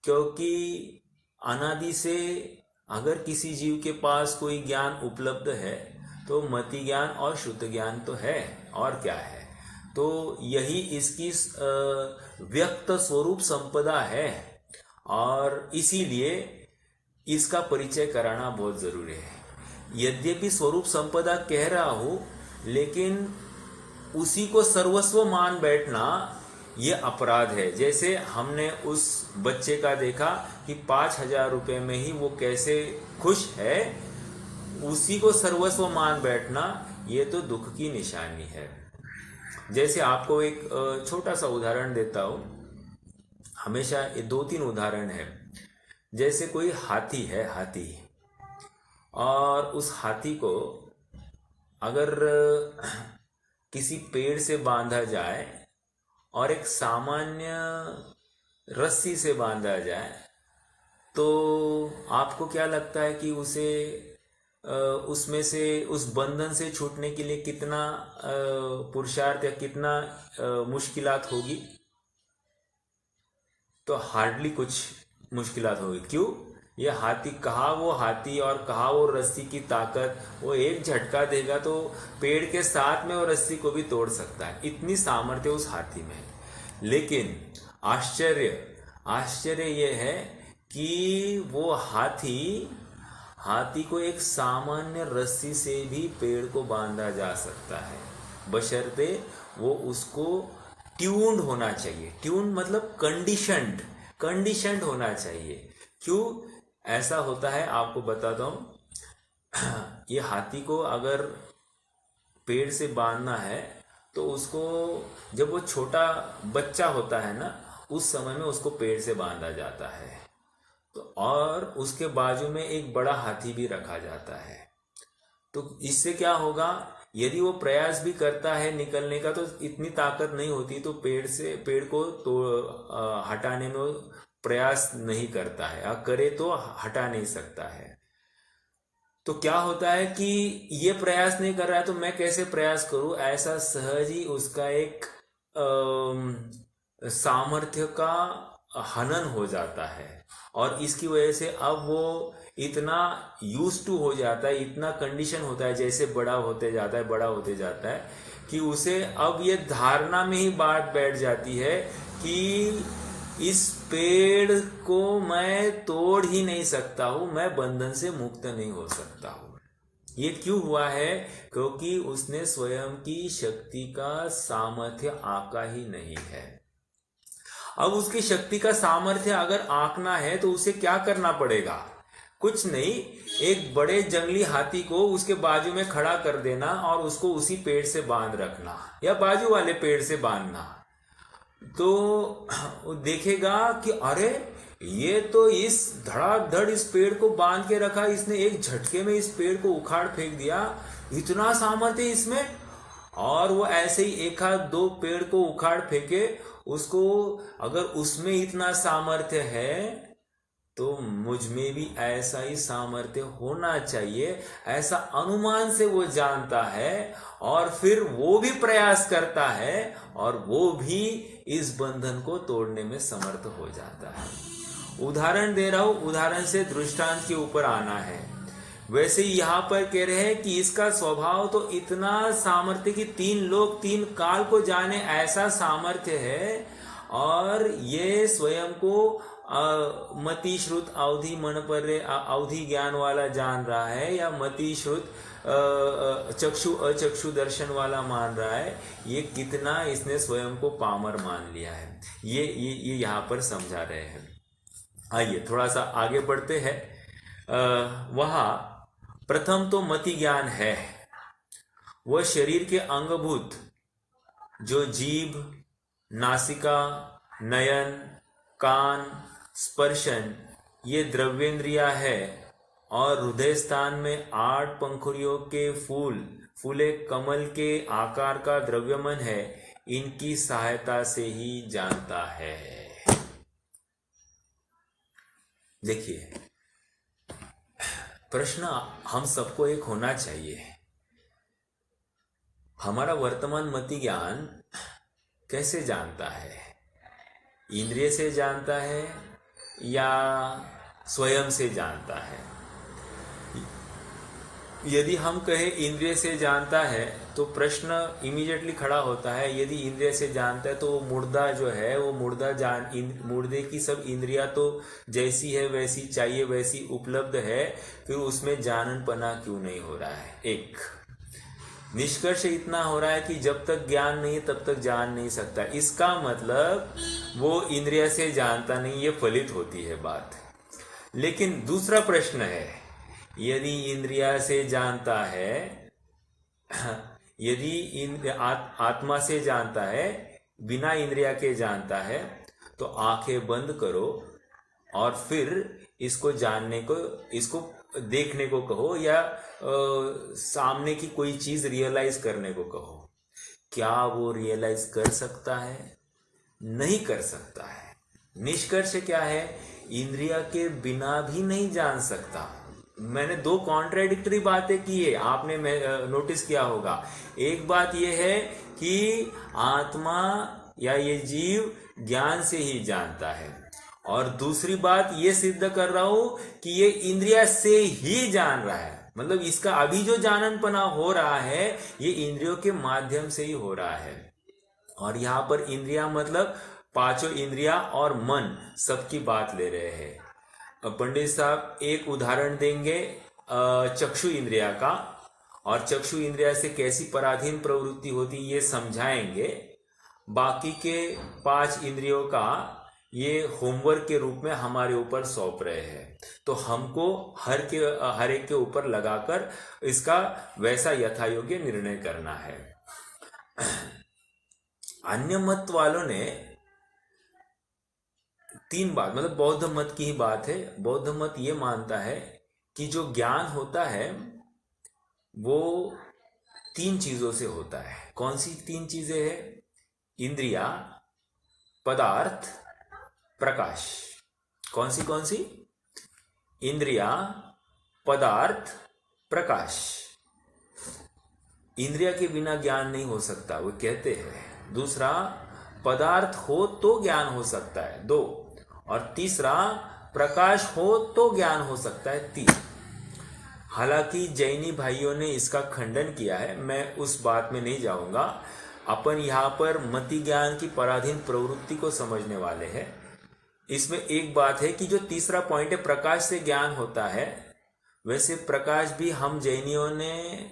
क्योंकि अनादि से अगर किसी जीव के पास कोई ज्ञान उपलब्ध है तो मति ज्ञान और शुद्ध ज्ञान तो है, और क्या है, तो यही इसकी व्यक्त स्वरूप संपदा है, और इसीलिए इसका परिचय कराना बहुत जरूरी है। यद्यपि स्वरूप संपदा कह रहा हूं, लेकिन उसी को सर्वस्व मान बैठना ये अपराध है। जैसे हमने उस बच्चे का देखा कि 5,000 रुपये में ही वो कैसे खुश है, उसी को सर्वस्व मान बैठना ये तो दुख की निशानी है। जैसे आपको एक छोटा सा उदाहरण देता हूं, हमेशा ये 2-3 उदाहरण है। जैसे कोई हाथी है, हाथी, और उस हाथी को अगर किसी पेड़ से बांधा जाए और एक सामान्य रस्सी से बांधा जाए, तो आपको क्या लगता है कि उसे उसमें से, उस बंधन से छूटने के लिए कितना पुरुषार्थ या कितना मुश्किलात होगी? तो हार्डली कुछ मुश्किलात होगी। क्यों? ये हाथी, कहा वो हाथी और कहा वो रस्सी की ताकत, वो एक झटका देगा तो पेड़ के साथ में वो रस्सी को भी तोड़ सकता है, इतनी सामर्थ्य उस हाथी में है। लेकिन आश्चर्य ये है कि वो हाथी को एक सामान्य रस्सी से भी पेड़ को बांधा जा सकता है, बशर्ते वो उसको ट्यून्ड होना चाहिए। ट्यून्ड मतलब कंडीशनड होना चाहिए। क्यों ऐसा होता है आपको बताता हूं। ये हाथी को अगर पेड़ से बांधना है तो उसको, जब वो छोटा बच्चा होता है ना, उस समय में उसको पेड़ से बांधा जाता है, तो और उसके बाजू में एक बड़ा हाथी भी रखा जाता है। तो इससे क्या होगा, यदि वो प्रयास भी करता है निकलने का तो इतनी ताकत नहीं होती, तो पेड़ को तो हटाने में प्रयास नहीं करता है, करे तो हटा नहीं सकता है। तो क्या होता है कि ये प्रयास नहीं कर रहा है तो मैं कैसे प्रयास करूं, ऐसा सहज ही उसका एक सामर्थ्य का हनन हो जाता है। और इसकी वजह से अब वो इतना यूज टू हो जाता है, इतना कंडीशन होता है, जैसे बड़ा होते जाता है कि उसे अब ये धारणा में ही बात बैठ जाती है कि इस पेड़ को मैं तोड़ ही नहीं सकता हूं, मैं बंधन से मुक्त नहीं हो सकता हूं। ये क्यों हुआ है? क्योंकि उसने स्वयं की शक्ति का सामर्थ्य आका ही नहीं है। अब उसकी शक्ति का सामर्थ्य अगर आंकना है तो उसे क्या करना पड़ेगा? कुछ नहीं, एक बड़े जंगली हाथी को उसके बाजू में खड़ा कर देना और उसको उसी पेड़ से बांध रखना या बाजू वाले पेड़ से बांधना, तो वो देखेगा कि अरे ये तो इस धड़ाधड़ इस पेड़ को बांध के रखा, इसने एक झटके में इस पेड़ को उखाड़ फेंक दिया, इतना सामर्थ्य इसमें। और वो ऐसे ही 1-2 पेड़ को उखाड़ फेंके, उसको अगर उसमें इतना सामर्थ्य है तो मुझ में भी ऐसा ही सामर्थ्य होना चाहिए, ऐसा अनुमान से वो जानता है और फिर वो भी प्रयास करता है और वो भी इस बंधन को तोड़ने में समर्थ हो जाता है। उदाहरण दे रहा हूं, उदाहरण से दृष्टांत के ऊपर आना है। वैसे यहां पर कह रहे हैं कि इसका स्वभाव तो इतना सामर्थ्य कि 3 लोक 3 काल को जाने ऐसा सामर्थ्य है, और ये स्वयं को मति श्रुत अवधि मन पर अवधि ज्ञान वाला जान रहा है, या मति श्रुत चक्षु अचक्षु दर्शन वाला मान रहा है। ये कितना इसने स्वयं को पामर मान लिया है, ये यहाँ पर समझा रहे हैं। आइए थोड़ा सा आगे बढ़ते हैं। वहां प्रथम तो मति ज्ञान है, वह शरीर के अंगभूत जो जीभ, नासिका, नयन, कान, स्पर्शन, ये द्रव्येंद्रिया है, और हृदय स्थान में 8 पंखुड़ियों के फूले कमल के आकार का द्रव्यमन है, इनकी सहायता से ही जानता है। देखिए, प्रश्न हम सबको एक होना चाहिए, हमारा वर्तमान मति ज्ञान कैसे जानता है? इंद्रिय से जानता है या स्वयं से जानता है? यदि हम कहें इंद्रिय से जानता है तो प्रश्न इमीडिएटली खड़ा होता है। यदि इंद्रिय से जानता है तो वो मुर्दा जो है, वो मुर्दा मुर्दे की सब इंद्रियां तो जैसी है वैसी चाहिए वैसी उपलब्ध है, फिर उसमें जाननपना क्यों नहीं हो रहा है। एक निष्कर्ष इतना हो रहा है कि जब तक ज्ञान नहीं तब तक जान नहीं सकता। इसका मतलब वो इंद्रिय से जानता नहीं, ये फलित होती है बात। लेकिन दूसरा प्रश्न है, यदि इंद्रिया से जानता है, यदि आत्मा से जानता है, बिना इंद्रिया के जानता है, तो आंखें बंद करो और फिर इसको जानने को, इसको देखने को कहो, या सामने की कोई चीज रियलाइज करने को कहो। क्या वो रियलाइज कर सकता है? नहीं कर सकता है। निष्कर्ष क्या है? इंद्रिया के बिना भी नहीं जान सकता। मैंने दो कॉन्ट्राडिक्टरी बातें की है, आपने नोटिस किया होगा। एक बात यह है कि आत्मा या ये जीव ज्ञान से ही जानता है, और दूसरी बात ये सिद्ध कर रहा हूं कि ये इंद्रिया से ही जान रहा है। मतलब इसका अभी जो जाननपना हो रहा है ये इंद्रियों के माध्यम से ही हो रहा है। और यहां पर इंद्रिया मतलब पांचों इंद्रिया और मन सबकी बात ले रहे हैं। पंडित साहब एक उदाहरण देंगे चक्षु इंद्रिया का, और चक्षु इंद्रिया से कैसी पराधीन प्रवृत्ति होती ये समझाएंगे। बाकी के 5 इंद्रियों का ये होमवर्क के रूप में हमारे ऊपर सौंप रहे हैं, तो हमको हर एक के ऊपर लगाकर इसका वैसा यथायोग्य निर्णय करना है। अन्य मत वालों ने 3 बात, मतलब बौद्ध मत की ही बात है। बौद्ध मत ये मानता है कि जो ज्ञान होता है वो 3 चीजों से होता है। कौन सी 3 चीजें हैं? इंद्रिया, पदार्थ, प्रकाश। कौन सी? इंद्रिया, पदार्थ, प्रकाश। इंद्रिया के बिना ज्ञान नहीं हो सकता, वो कहते हैं। दूसरा, पदार्थ हो तो ज्ञान हो सकता है, 2। और तीसरा, प्रकाश हो तो ज्ञान हो सकता है, 3। हालांकि जैनी भाइयों ने इसका खंडन किया है, मैं उस बात में नहीं जाऊंगा। अपन यहाँ पर मति ज्ञान की पराधीन प्रवृत्ति को समझने वाले हैं। इसमें एक बात है कि जो तीसरा पॉइंट है, प्रकाश से ज्ञान होता है, वैसे प्रकाश भी हम जैनियों ने,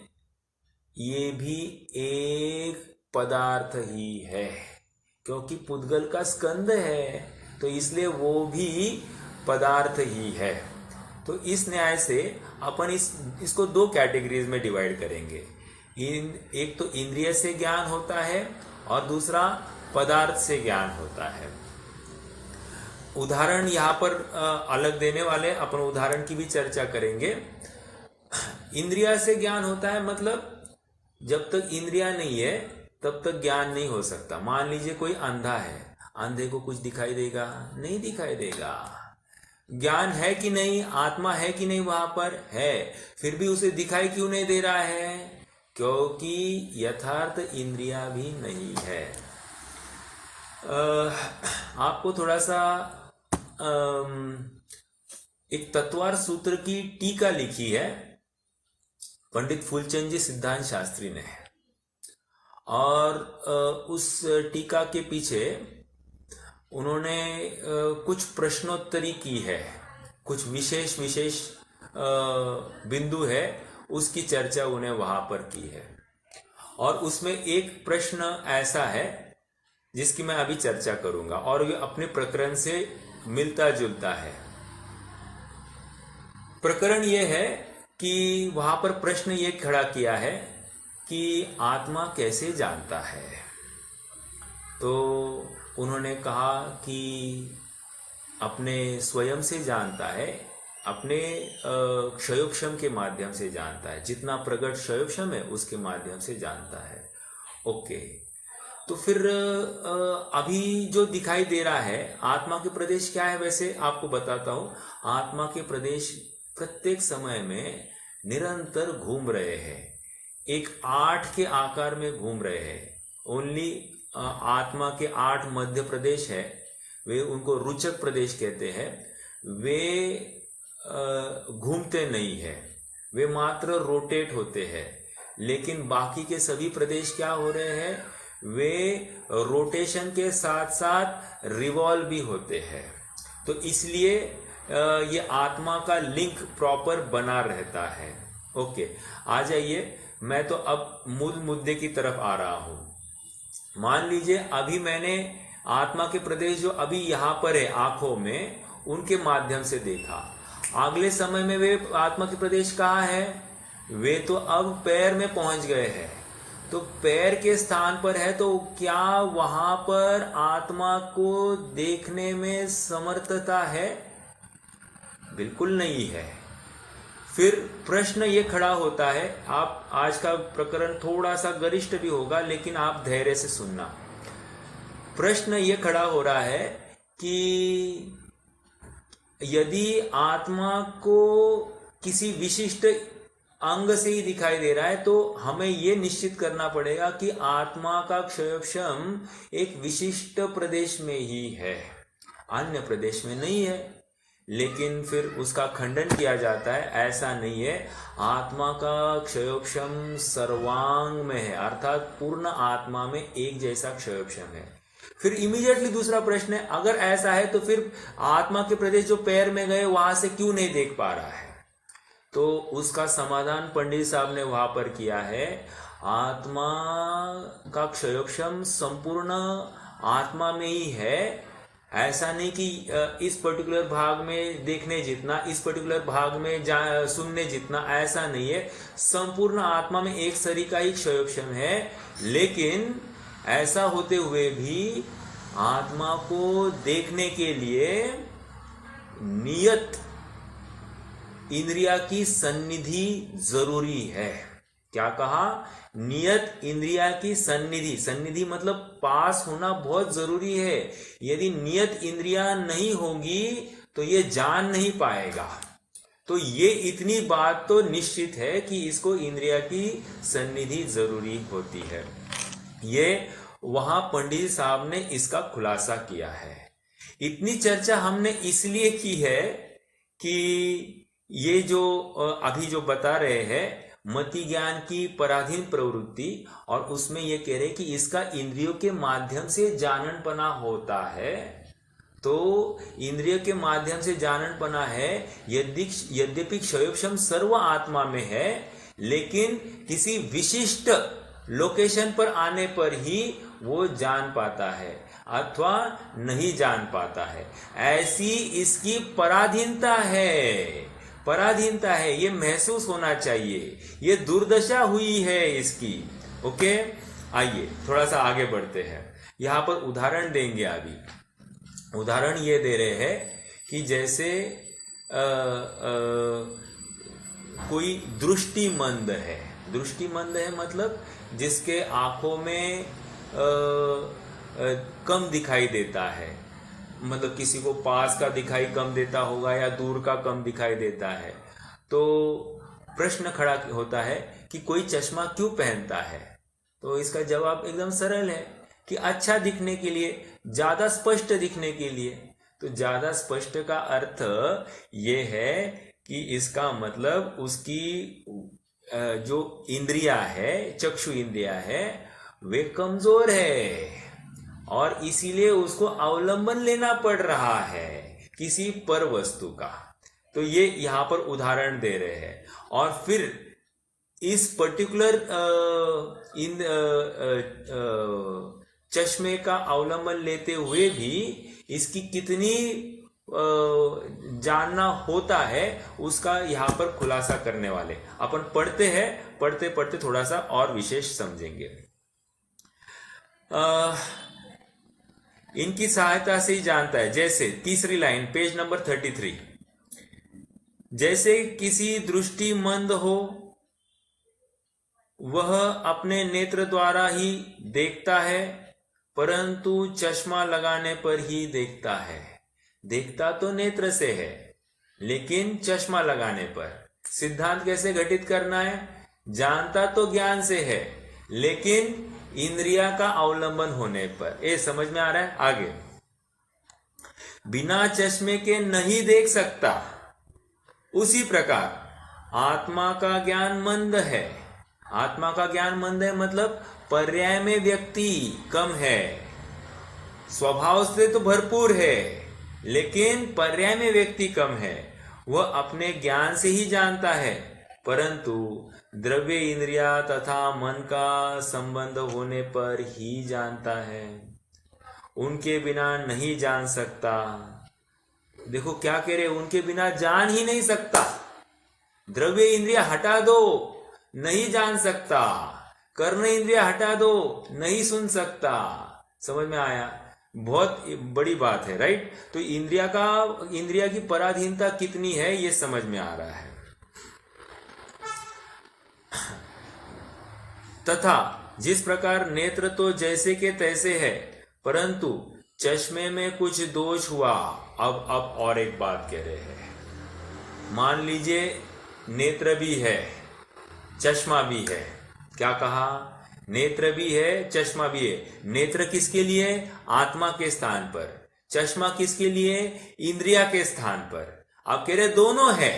ये भी एक पदार्थ ही है, क्योंकि पुद्गल का स्कंद है, तो इसलिए वो भी पदार्थ ही है। तो इस न्याय से अपन इसको 2 कैटेगरीज में डिवाइड करेंगे। एक तो इंद्रिय से ज्ञान होता है और दूसरा पदार्थ से ज्ञान होता है। उदाहरण यहाँ पर अलग देने वाले, अपन उदाहरण की भी चर्चा करेंगे। इंद्रिया से ज्ञान होता है मतलब जब तक इंद्रिया नहीं है तब तक ज्ञान नहीं हो सकता। मान लीजिए कोई अंधा है, अंधे को कुछ दिखाई देगा? नहीं दिखाई देगा। ज्ञान है कि नहीं, आत्मा है कि नहीं वहां पर? है। फिर भी उसे दिखाई क्यों नहीं दे रहा है? क्योंकि यथार्थ इंद्रिया भी नहीं है। आपको थोड़ा सा एक तत्वार सूत्र की टीका लिखी है पंडित फूलचंद जी सिद्धांत शास्त्री ने, और उस टीका के पीछे उन्होंने कुछ प्रश्नोत्तरी की है, कुछ विशेष बिंदु है, उसकी चर्चा उन्हें वहां पर की है। और उसमें एक प्रश्न ऐसा है जिसकी मैं अभी चर्चा करूंगा, और ये अपने प्रकरण से मिलता जुलता है। प्रकरण ये है कि वहां पर प्रश्न ये खड़ा किया है कि आत्मा कैसे जानता है। तो उन्होंने कहा कि अपने स्वयं से जानता है, अपने क्षयोक्षम के माध्यम से जानता है। जितना प्रकट क्षयोक्षम है उसके माध्यम से जानता है। ओके, तो फिर अभी जो दिखाई दे रहा है, आत्मा के प्रदेश क्या है? वैसे आपको बताता हूं। आत्मा के प्रदेश प्रत्येक समय में निरंतर घूम रहे हैं, एक 8 के आकार में घूम रहे हैं। ओनली आत्मा के 8 मध्य प्रदेश है, वे उनको रुचक प्रदेश कहते हैं। वे घूमते नहीं है, वे मात्र रोटेट होते हैं, लेकिन बाकी के सभी प्रदेश क्या हो रहे हैं, वे रोटेशन के साथ साथ रिवॉल्व भी होते हैं। तो इसलिए ये आत्मा का लिंक प्रॉपर बना रहता है। ओके, आ जाइए, मैं तो अब मूल मुद्दे की तरफ आ रहा हूं। मान लीजिए अभी मैंने आत्मा के प्रदेश जो अभी यहां पर है आंखों में, उनके माध्यम से देखा। अगले समय में वे आत्मा के प्रदेश कहाँ है, वे तो अब पैर में पहुंच गए हैं। तो पैर के स्थान पर है, तो क्या वहां पर आत्मा को देखने में समर्थता है? बिल्कुल नहीं है। फिर प्रश्न ये खड़ा होता है, आप आज का प्रकरण थोड़ा सा गरिष्ठ भी होगा, लेकिन आप धैर्य से सुनना। प्रश्न ये खड़ा हो रहा है कि यदि आत्मा को किसी विशिष्ट अंग से ही दिखाई दे रहा है, तो हमें यह निश्चित करना पड़ेगा कि आत्मा का क्षयोक्षम एक विशिष्ट प्रदेश में ही है, अन्य प्रदेश में नहीं है। लेकिन फिर उसका खंडन किया जाता है, ऐसा नहीं है, आत्मा का क्षयोक्षम सर्वांग में है, अर्थात पूर्ण आत्मा में एक जैसा क्षयोक्षम है। फिर इमीडिएटली दूसरा प्रश्न है, अगर ऐसा है तो फिर आत्मा के प्रदेश जो पैर में गए वहां से क्यों नहीं देख पा रहा है? तो उसका समाधान पंडित साहब ने वहां पर किया है, आत्मा का क्षयोक्षम संपूर्ण आत्मा में ही है। ऐसा नहीं कि इस पर्टिकुलर भाग में देखने जितना, इस पर्टिकुलर भाग में सुनने जितना, ऐसा नहीं है। संपूर्ण आत्मा में एक सरी का ही क्षयोक्षम है। लेकिन ऐसा होते हुए भी आत्मा को देखने के लिए नियत इंद्रिया की सन्निधि जरूरी है। क्या कहा? नियत इंद्रिया की सन्निधि। सन्निधि मतलब पास होना बहुत जरूरी है। यदि नियत इंद्रिया नहीं होगी तो ये जान नहीं पाएगा। तो ये इतनी बात तो निश्चित है कि इसको इंद्रिया की सन्निधि जरूरी होती है। ये वहां पंडित साहब ने इसका खुलासा किया है। इतनी चर्चा हमने इसलिए की है कि ये जो अभी जो बता रहे हैं मति ज्ञान की पराधीन प्रवृत्ति, और उसमें ये कह रहे कि इसका इंद्रियों के माध्यम से जाननपना होता है। तो इंद्रिय के माध्यम से जाननपना है, यद्यपि क्षयोक्षम सर्व आत्मा में है, लेकिन किसी विशिष्ट लोकेशन पर आने पर ही वो जान पाता है अथवा नहीं जान पाता है। ऐसी इसकी पराधीनता है। पराधीनता है, ये महसूस होना चाहिए, ये दुर्दशा हुई है इसकी। ओके, आइए थोड़ा सा आगे बढ़ते हैं। यहां पर उदाहरण देंगे। अभी उदाहरण ये दे रहे हैं कि जैसे कोई दृष्टिमंद है। दृष्टिमंद है मतलब जिसके आंखों में कम दिखाई देता है, मतलब किसी को पास का दिखाई कम देता होगा या दूर का कम दिखाई देता है। तो प्रश्न खड़ा होता है कि कोई चश्मा क्यों पहनता है? तो इसका जवाब एकदम सरल है कि अच्छा दिखने के लिए, ज्यादा स्पष्ट दिखने के लिए। तो ज्यादा स्पष्ट का अर्थ ये है कि इसका मतलब उसकी जो इंद्रिया है, चक्षु इंद्रिया है, वे कमजोर है और इसीलिए उसको अवलंबन लेना पड़ रहा है किसी पर वस्तु का। तो ये यहां पर उदाहरण दे रहे हैं। और फिर इस पर्टिकुलर चश्मे का अवलंबन लेते हुए भी इसकी कितनी जानना होता है उसका यहां पर खुलासा करने वाले अपन पढ़ते हैं। पढ़ते पढ़ते थोड़ा सा और विशेष समझेंगे। इनकी सहायता से ही जानता है। जैसे तीसरी लाइन, पेज नंबर 33, जैसे किसी दृष्टिमंद हो, वह अपने नेत्र द्वारा ही देखता है, परंतु चश्मा लगाने पर ही देखता है। देखता तो नेत्र से है, लेकिन चश्मा लगाने पर। सिद्धांत कैसे घटित करना है? जानता तो ज्ञान से है, लेकिन इंद्रिया का अवलंबन होने पर। ये समझ में आ रहा है? आगे, बिना चश्मे के नहीं देख सकता। उसी प्रकार आत्मा का ज्ञान मंद है। आत्मा का ज्ञान मंद है मतलब पर्याय में व्यक्ति कम है, स्वभाव से तो भरपूर है लेकिन पर्याय में व्यक्ति कम है। वह अपने ज्ञान से ही जानता है, परंतु द्रव्य इंद्रिया तथा मन का संबंध होने पर ही जानता है, उनके बिना नहीं जान सकता। देखो क्या कह रहे, उनके बिना जान ही नहीं सकता। द्रव्य इंद्रिया हटा दो, नहीं जान सकता। कर्ण इंद्रिया हटा दो, नहीं सुन सकता। समझ में आया? बहुत बड़ी बात है, राइट? तो इंद्रिया की पराधीनता कितनी है ये समझ में आ रहा है। तथा जिस प्रकार नेत्र तो जैसे के तैसे है, परंतु चश्मे में कुछ दोष हुआ। अब और एक बात कह रहे हैं। मान लीजिए नेत्र भी है, चश्मा भी है। क्या कहा? नेत्र भी है, चश्मा भी है। नेत्र किसके लिए? आत्मा के स्थान पर। चश्मा किसके लिए? इंद्रिया के स्थान पर। अब कह रहे दोनों है,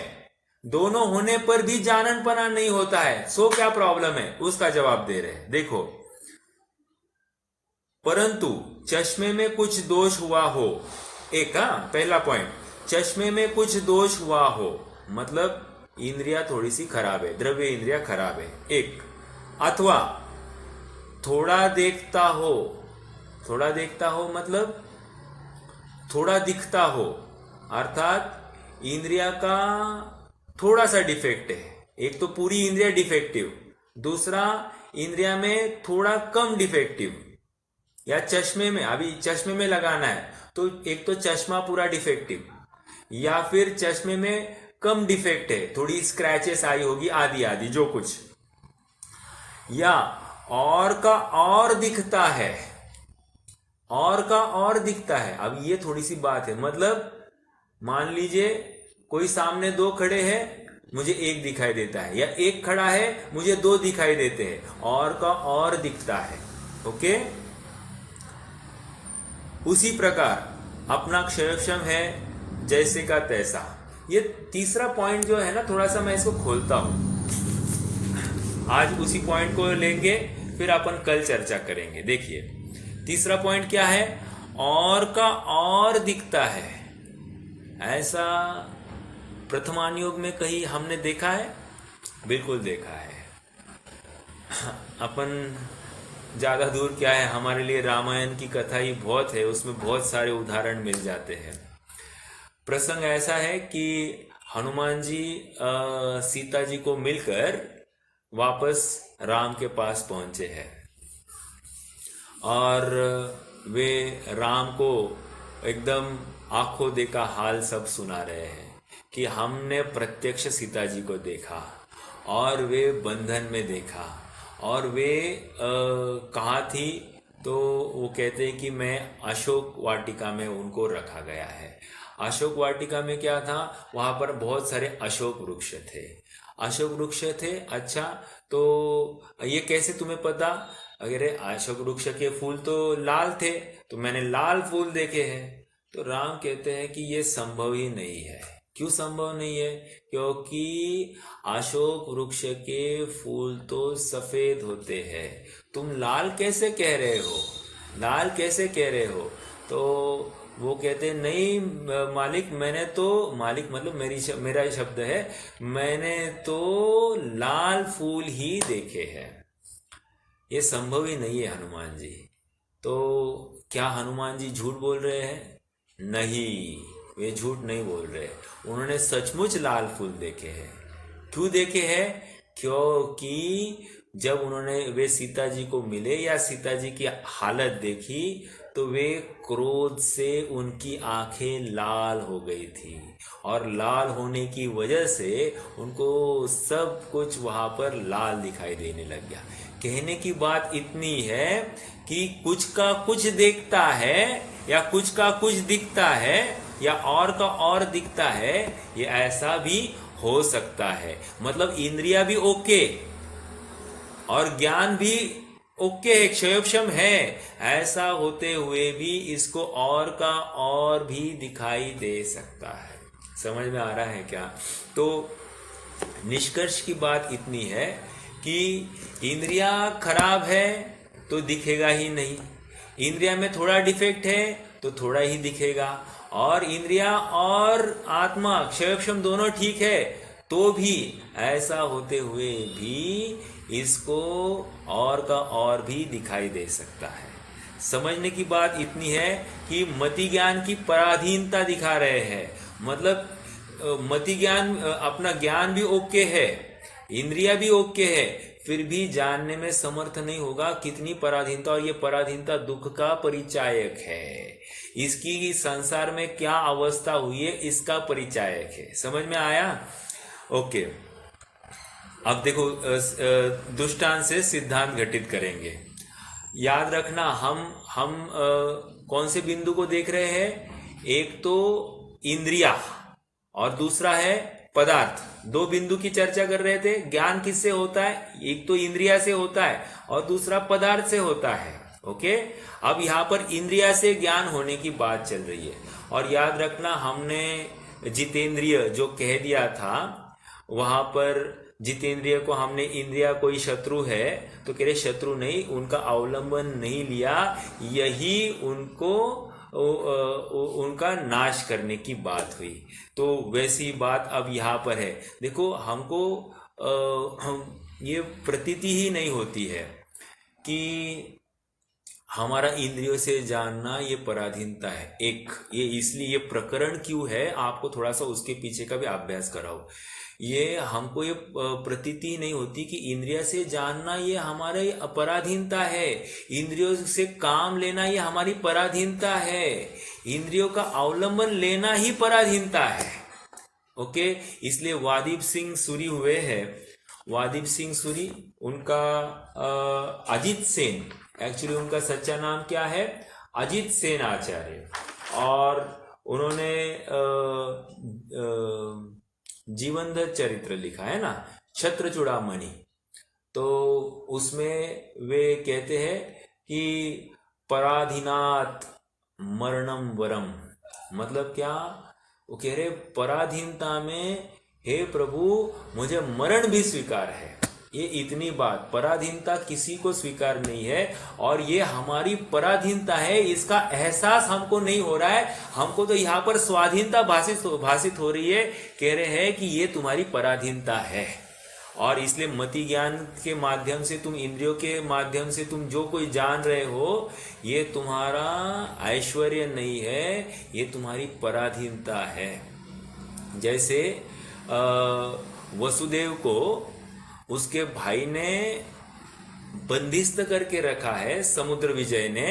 दोनों होने पर भी जाननपना नहीं होता है, सो क्या प्रॉब्लम है? उसका जवाब दे रहे हैं। देखो, परंतु चश्मे में कुछ दोष हुआ हो। पहला पॉइंट, चश्मे में कुछ दोष हुआ हो मतलब इंद्रिया थोड़ी सी खराब है, द्रव्य इंद्रिया खराब है। एक, अथवा थोड़ा देखता हो। थोड़ा देखता हो मतलब थोड़ा दिखता हो, अर्थात इंद्रिया का थोड़ा सा डिफेक्ट है। एक तो पूरी इंद्रिया डिफेक्टिव, दूसरा इंद्रिया में थोड़ा कम डिफेक्टिव। या चश्मे में, अभी चश्मे में लगाना है तो एक तो चश्मा पूरा डिफेक्टिव, या फिर चश्मे में कम डिफेक्ट है, थोड़ी स्क्रैचेस आई होगी, आदि आदि जो कुछ, या और का और दिखता है। और का और दिखता है। अब ये थोड़ी सी बात है, मतलब मान लीजिए कोई सामने दो खड़े हैं, मुझे एक दिखाई देता है, या एक खड़ा है मुझे दो दिखाई देते हैं। और का और दिखता है। ओके, उसी प्रकार अपना क्षयक्षम है जैसे का तैसा। ये तीसरा पॉइंट जो है ना, थोड़ा सा मैं इसको खोलता हूं। आज उसी पॉइंट को लेंगे, फिर अपन कल चर्चा करेंगे। देखिए तीसरा पॉइंट क्या है? और का और दिखता है। ऐसा प्रथमानुयोग में कहीं हमने देखा है? बिल्कुल देखा है। अपन ज्यादा दूर क्या है, हमारे लिए रामायण की कथा ही बहुत है, उसमें बहुत सारे उदाहरण मिल जाते हैं। प्रसंग ऐसा है कि हनुमान जी सीता जी को मिलकर वापस राम के पास पहुंचे हैं और वे राम को एकदम आंखों देखा हाल सब सुना रहे हैं कि हमने प्रत्यक्ष सीता जी को देखा और वे बंधन में देखा, और वे कहाँ थी तो वो कहते हैं कि मैं अशोक वाटिका में उनको रखा गया है। अशोक वाटिका में क्या था? वहां पर बहुत सारे अशोक वृक्ष थे। अशोक वृक्ष थे। अच्छा, तो ये कैसे तुम्हें पता? अगर अशोक वृक्ष के फूल तो लाल थे, तो मैंने लाल फूल देखे हैं। तो राम कहते हैं कि ये संभव ही नहीं है। क्यों संभव नहीं है? क्योंकि अशोक वृक्ष के फूल तो सफेद होते हैं, तुम लाल कैसे कह रहे हो? लाल कैसे कह रहे हो? तो वो कहते नहीं मालिक, मैंने तो, मालिक मतलब मेरा शब्द है, मैंने तो लाल फूल ही देखे हैं। ये संभव ही नहीं है हनुमान जी। तो क्या हनुमान जी झूठ बोल रहे हैं? नहीं, वे झूठ नहीं बोल रहे। उन्होंने सचमुच लाल फूल देखे हैं। क्यों देखे हैं? क्योंकि जब वे सीता जी को मिले या सीता जी की हालत देखी तो वे क्रोध से उनकी आंखें लाल हो गई थी, और लाल होने की वजह से उनको सब कुछ वहां पर लाल दिखाई देने लग गया। कहने की बात इतनी है कि कुछ का कुछ देखता है या कुछ का कुछ दिखता है या और का और दिखता है, ये ऐसा भी हो सकता है। मतलब इंद्रिया भी ओके और ज्ञान भी ओके है, क्षयोक्षम है। ऐसा होते हुए भी इसको और का और भी दिखाई दे सकता है। समझ में आ रहा है क्या? तो निष्कर्ष की बात इतनी है कि इंद्रिया खराब है तो दिखेगा ही नहीं, इंद्रिया में थोड़ा डिफेक्ट है तो थोड़ा ही दिखेगा, और इंद्रिया और आत्मा क्षयक्षम दोनों ठीक है तो भी ऐसा होते हुए भी इसको और का और भी दिखाई दे सकता है। समझने की बात इतनी है कि मति ज्ञान की पराधीनता दिखा रहे हैं। मतलब मति ज्ञान, अपना ज्ञान भी ओके है, इंद्रिया भी ओके है, फिर भी जानने में समर्थ नहीं होगा कितनी पराधीनता, और ये पराधीनता दुख का परिचायक है, इसकी संसार में क्या अवस्था हुई है इसका परिचायक है। समझ में आया? ओके, अब देखो दृष्टांत से सिद्धांत घटित करेंगे। याद रखना, हम कौन से बिंदु को देख रहे हैं? एक तो इंद्रिया और दूसरा है पदार्थ। दो बिंदु की चर्चा कर रहे थे। ज्ञान किससे होता है? एक तो इंद्रिया से होता है और दूसरा पदार्थ से होता है। ओके, अब यहां पर इंद्रिया से ज्ञान होने की बात चल रही है। और याद रखना, हमने जितेंद्रिय जो कह दिया था, वहां पर जितेंद्रिय को हमने इंद्रिया कोई शत्रु है तो कह रहे शत्रु नहीं, उनका अवलंबन नहीं लिया, यही उनको उनका नाश करने की बात हुई। तो वैसी बात अब यहाँ पर है। देखो, हमको ये प्रतीति ही नहीं होती है कि हमारा इंद्रियों से जानना ये पराधीनता है। एक ये इसलिए ये प्रकरण क्यों है, आपको थोड़ा सा उसके पीछे का भी अभ्यास कराओ। ये हमको ये प्रतीति नहीं होती कि इंद्रिय से जानना ये हमारे अपराधीनता है, इंद्रियों से काम लेना ये हमारी पराधीनता है, इंद्रियों का अवलंबन लेना ही पराधीनता है। ओके, इसलिए वादीप सिंह सूरी हुए हैं। वादीप सिंह सूरी, उनका अजित सेन, एक्चुअली उनका सच्चा नाम क्या है? अजित सेन आचार्य। और उन्होंने जीवनधर चरित्र लिखा है ना, छत्रचूड़ामणि। तो उसमें वे कहते हैं कि पराधीनात मरणम वरम। मतलब क्या? वो कह रहे पराधीनता में हे प्रभु मुझे मरण भी स्वीकार है। ये इतनी बात, पराधीनता किसी को स्वीकार नहीं है, और ये हमारी पराधीनता है, इसका एहसास हमको नहीं हो रहा है। हमको तो यहाँ पर स्वाधीनता भाषित हो रही है। कह रहे हैं कि ये तुम्हारी पराधीनता है, और इसलिए मति ज्ञान के माध्यम से, तुम इंद्रियों के माध्यम से तुम जो कोई जान रहे हो, ये तुम्हारा ऐश्वर्य नहीं है, ये तुम्हारी पराधीनता है। जैसे वसुदेव को उसके भाई ने बंदिस्त करके रखा है, समुद्र विजय ने।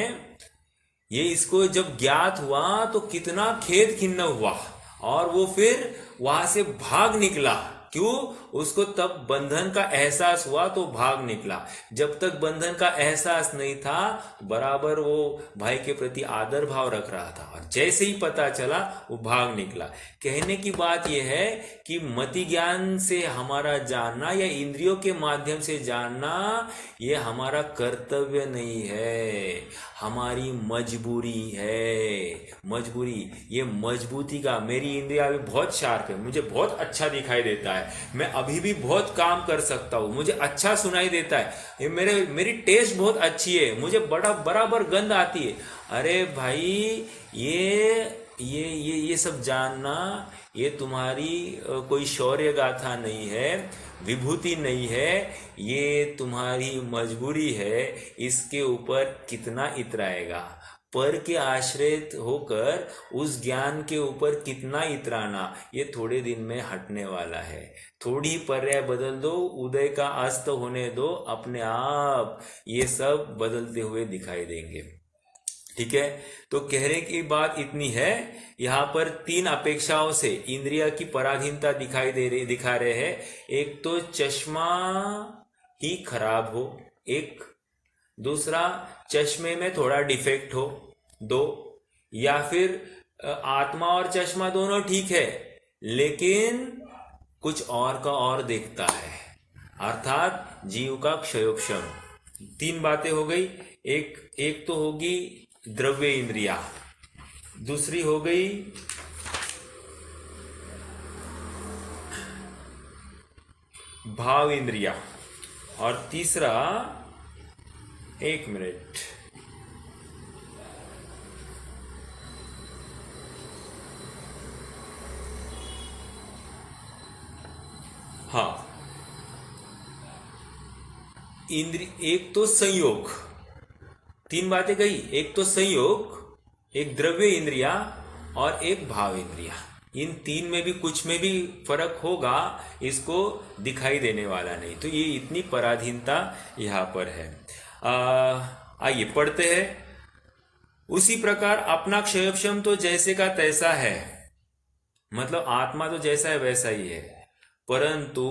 ये इसको जब ज्ञात हुआ तो कितना खेद खिन्न हुआ, और वो फिर वहां से भाग निकला। क्यों? उसको तब बंधन का एहसास हुआ तो भाग निकला। जब तक बंधन का एहसास नहीं था, बराबर वो भाई के प्रति आदर भाव रख रहा था, और जैसे ही पता चला वो भाग निकला। कहने की बात यह है कि मति ज्ञान से हमारा जानना या इंद्रियों के माध्यम से जानना ये हमारा कर्तव्य नहीं है, हमारी मजबूरी है। मजबूरी, ये मजबूती का, मेरी इंद्रिया अभी बहुत शार्प है, मुझे बहुत अच्छा दिखाई देता है, मैं अभी भी बहुत काम कर सकता हूँ, मुझे अच्छा सुनाई देता है, ये मेरी टेस्ट बहुत अच्छी है, मुझे बराबर गंध आती है। अरे भाई, ये सब जानना ये तुम्हारी कोई शौर्य गाथा नहीं है, विभूति नहीं है, ये तुम्हारी मजबूरी है। इसके ऊपर कितना इतराएगा? पर के आश्रित होकर उस ज्ञान के ऊपर कितना इतराना, ये थोड़े दिन में हटने वाला है। थोड़ी पर्याय बदल दो, उदय का अस्त होने दो, अपने आप ये सब बदलते हुए दिखाई देंगे। ठीक है, तो कहने की बात इतनी है। यहाँ पर तीन अपेक्षाओं से इंद्रिया की पराधीनता दिखा रहे हैं। एक तो चश्मा ही खराब हो, एक दूसरा चश्मे में थोड़ा डिफेक्ट हो, दो, या फिर आत्मा और चश्मा दोनों ठीक है लेकिन कुछ और का और देखता है, अर्थात जीव का क्षयोक्षम। तीन बातें हो गई। एक तो होगी द्रव्य इंद्रिया, दूसरी हो गई भाव इंद्रिया, और तीसरा, एक मिनट, हाँ, एक तो संयोग, तीन बातें कही, एक तो संयोग, एक द्रव्य इंद्रिया और एक भाव इंद्रिया। इन तीन में भी कुछ में भी फर्क होगा, इसको दिखाई देने वाला नहीं। तो ये इतनी पराधीनता यहां पर है। आइए पढ़ते हैं। उसी प्रकार अपना क्षयक्षम तो जैसे का तैसा है, मतलब आत्मा तो जैसा है वैसा ही है, परंतु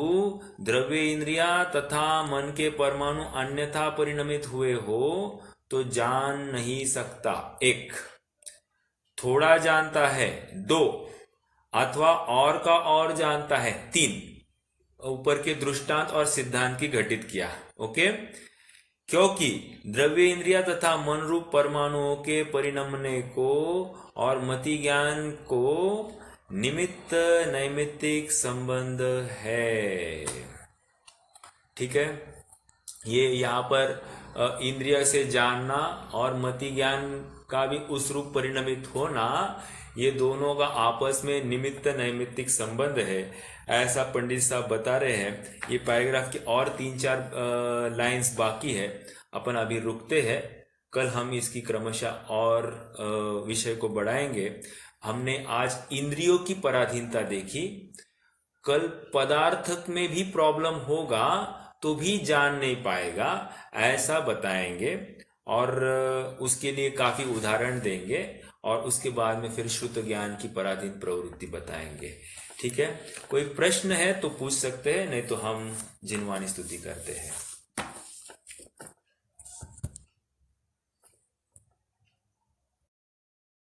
द्रव्य इंद्रिया तथा मन के परमाणु अन्यथा परिणमित हुए हो तो जान नहीं सकता। एक, थोड़ा जानता है। दो, अथवा और का और जानता है। तीन, ऊपर के दृष्टांत और सिद्धांत की घटित किया। ओके, क्योंकि द्रव्य इंद्रिया तथा मन रूप परमाणुओं के परिणमने को और मति ज्ञान को निमित्त नैमित्तिक संबंध है। ठीक है, ये यहाँ पर इंद्रिय से जानना और मति ज्ञान का भी उस रूप परिणमित होना, ये दोनों का आपस में निमित्त नैमित्तिक संबंध है, ऐसा पंडित साहब बता रहे हैं। ये पैराग्राफ की और 3-4 लाइंस बाकी है, अपन अभी रुकते हैं। कल हम इसकी क्रमशः और विषय को बढ़ाएंगे। हमने आज इंद्रियों की पराधीनता देखी, कल पदार्थ में भी प्रॉब्लम होगा तो भी जान नहीं पाएगा, ऐसा बताएंगे, और उसके लिए काफी उदाहरण देंगे, और उसके बाद में फिर शुद्ध ज्ञान की पराधीन प्रवृत्ति बताएंगे। ठीक है, कोई प्रश्न है तो पूछ सकते हैं, नहीं तो हम जिनवानी स्तुति करते हैं।